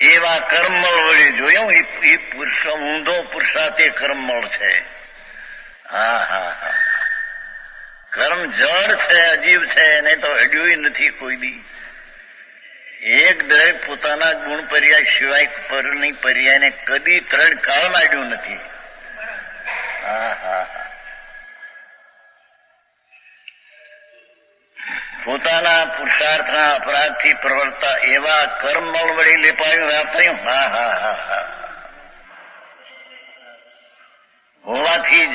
એવા કર્મમળ વળી જોયું. એ પુરુષ ઊંધો પુરુષાર્થ એ કર્મમળ છે. હા હા હા, કર્મ જળ છે, અજીવ છે, એને તો અડ્યું નથી કોઈ દી. એક દરેક પોતાના ગુણ પર્યાય સિવાય પરની પર્યાયને કદી 3 કાળ માંડ્યું નથી. હા હા હા, પોતાના પુરુષાર્થના અપરાધથી પ્રવર્તા એવા કર્મમળ વળી લેપાયું વ્યાપ થયું. હા હા હા હા, હોવાથી જ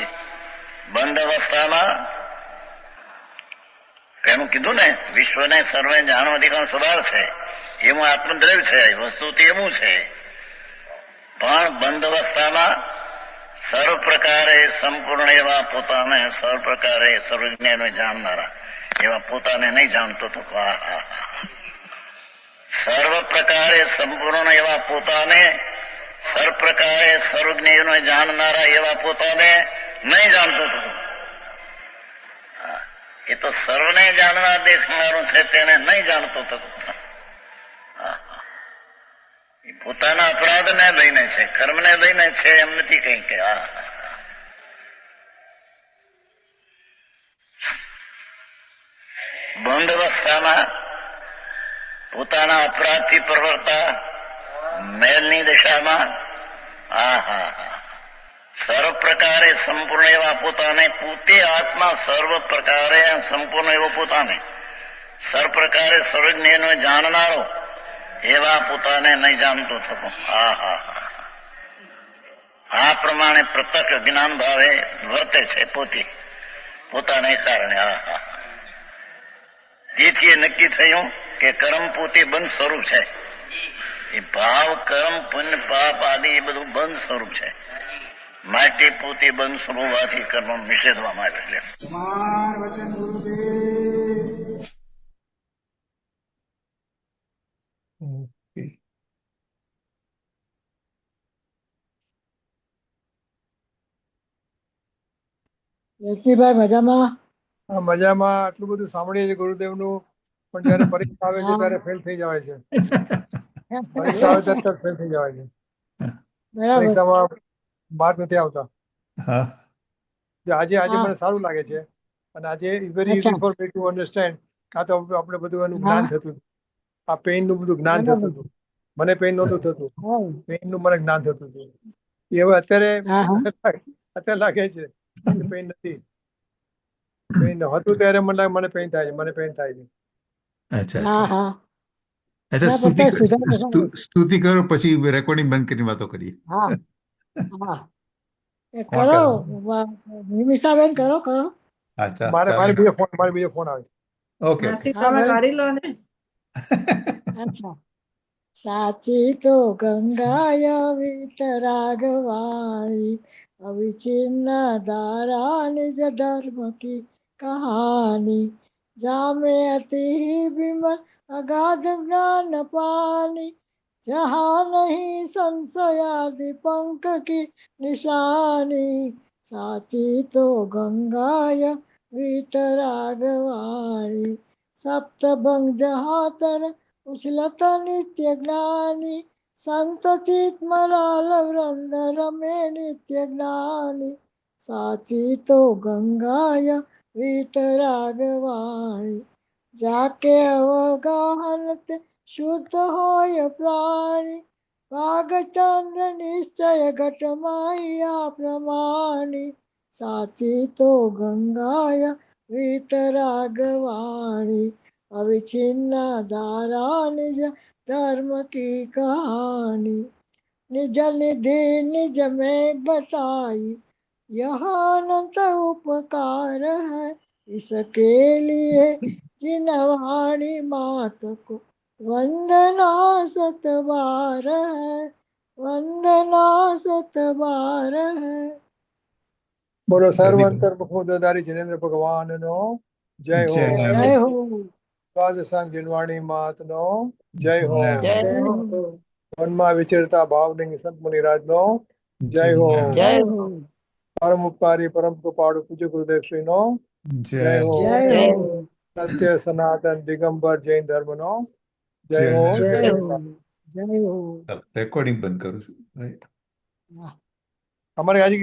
બંધ અવસ્થામાં એનું કીધું ને, વિશ્વને સર્વે જાણવા અધિકાર સ્વભાવ છે, એવું આત્મદ્રવ છે. વસ્તુ તે એવું છે, પણ બંધ અવસ્થામાં સર્વ પ્રકારે સંપૂર્ણ એવા પોતાને, સર્વ પ્રકારે સર્વજ્ઞને જાણનારા એવા પોતાને નહીં જાણતો તો સર્વ પ્રકારે સંપૂર્ણ એવા પોતાને, સર્વ પ્રકારે સર્વજ્ઞને જાણનારા એવા પોતાને નહીં જાણતો તો. એ તો સર્વને જાણવા દેખનારું છે, તેને નહીં જાણતો થતો. એ પોતાના અપરાધને લઈને છે, કર્મને લઈને છે, એમ નથી કઈ કે. બંધ અવસ્થામાં પોતાના અપરાધથી પ્રવર્તા મેલની દિશામાં સર્વ પ્રકારે સંપૂર્ણ એવા પોતાને, પોતે આત્મા સર્વ પ્રકારે સંપૂર્ણ એવો પોતાને, સર્વ પ્રકારે સર્વજ્ઞનો જાણનારો એવા પોતાને નહીં જાણતો થતો. આ પ્રમાણે પ્રત્યક્ષ જ્ઞાન ભાવે વર્તે છે પોતે, પોતાને કારણે. જેથી એ નક્કી થયું કે કર્મ પોતે બંધ સ્વરૂપ છે. એ ભાવ, કર્મ, પુણ્ય, પાપ આદિ એ બધું બંધ સ્વરૂપ છે. માટે પોતે બંધ સ્વભાવથી કર્મ નિષેધવામાં આવે છે. માર વચન ગુરુદેવ. ઓકે. જયંતિભાઈ મજામાં? આ મજામાં. આટલું બધું સાંભળીએ છીએ ગુરુદેવનું, પણ જયારે પરીક્ષા આવે છે ત્યારે ફેલ થઈ જવાય છે. પરીક્ષા આવે ત્યારે ફેલ થઈ જવાય છે. બરાબર. પરીક્ષામાં માર્ક નથી આવતા. હા આજે હા. મને સારું લાગે છે, અને આજે વેરી અચ્છા. Easy for me to understand. કાં તો આપણે બધું એનું હા. જ્ઞાન થતું હતું. આ પેઇન નું બધું જ્ઞાન બરાબર થતું છે. હતું. મને પેઇન નહોતું થતું, હા. પેઇન નું મને જ્ઞાન થતું હતું. એ હવે અત્યારે હા, હા. અત્યારે લાગે છે કે પેઇન નથી. પેઇન હતું ત્યારે મને લાગે મને પેઇન થાય છે, મને પેઇન થાય છે. અચ્છા હા, અચ્છા હા. અચ્છા ના, સ્તુતિ પોતે સુધારો છે. સ્તુતિ કરો, પછી રેકોર્ડિંગ બંધ કરીને વાતો કરીએ. હા, હા. એ ફોન કરો, કરો. નિમિષાબેન કરો, કરો. અચ્છા મારે ચાલો. બીજો ફોન આવે છે. Okay okay. હા, ભલે. અચ્છા. સાચી તો ગંગાય વિતરાગવાણી, અવિચિન્ન ધારા નિજ ધર્મ કી કહાની, જામે અતિ વિમલ અગાધ જ્ઞાન પાनी, जहाँ नहीं संशयादि पंख की निशानी, साची तो गंगाय वितरागवाणी, सप्तभंग जहाँ तर उछलत नित्य ज्ञानी, संत चित मराल वृंद रमे नित्य ज्ञानी, साची तो गंगाय वितरागवाणी, जाके अवगाहन ते शुद्ध होय प्राणी, भागचंद्र निश्चय घट माया प्रमाणी, साची तो गंगाय वितरागवाणी, अविच्छिन्न धारा निज धर्म की कहानी, निज निधि निज में बताई, यह अनंत उपकार है, इसके लिए जिनवाणी मात को वंदना सत बार है, वंदना सत बार है. બોલો Very good. સર્વંતર મુખોદધારી જિનેન્દ્ર ભગવાનનો જય હો. જય જય હો. હો. દ્વાદશાંગ જીનવાણી માતનો જય હો. જય જય જય હો. હો. મનમાં વિચરતા ભાવલિંગ સંત મુનિરાજનો જય હો. જય જય હો. પરમ ઉપકારી પરમ કૃપાળુ પૂજ્ય ગુરુદેવ શ્રીનો જય જય હો. જય જય હો. સત્ય સનાતન દિગંબર જૈન ધર્મનો જય જય હો. જય જય હો. હો. જય હો. રેકોર્ડિંગ બંધ કરું છું. હા. અમારે આજે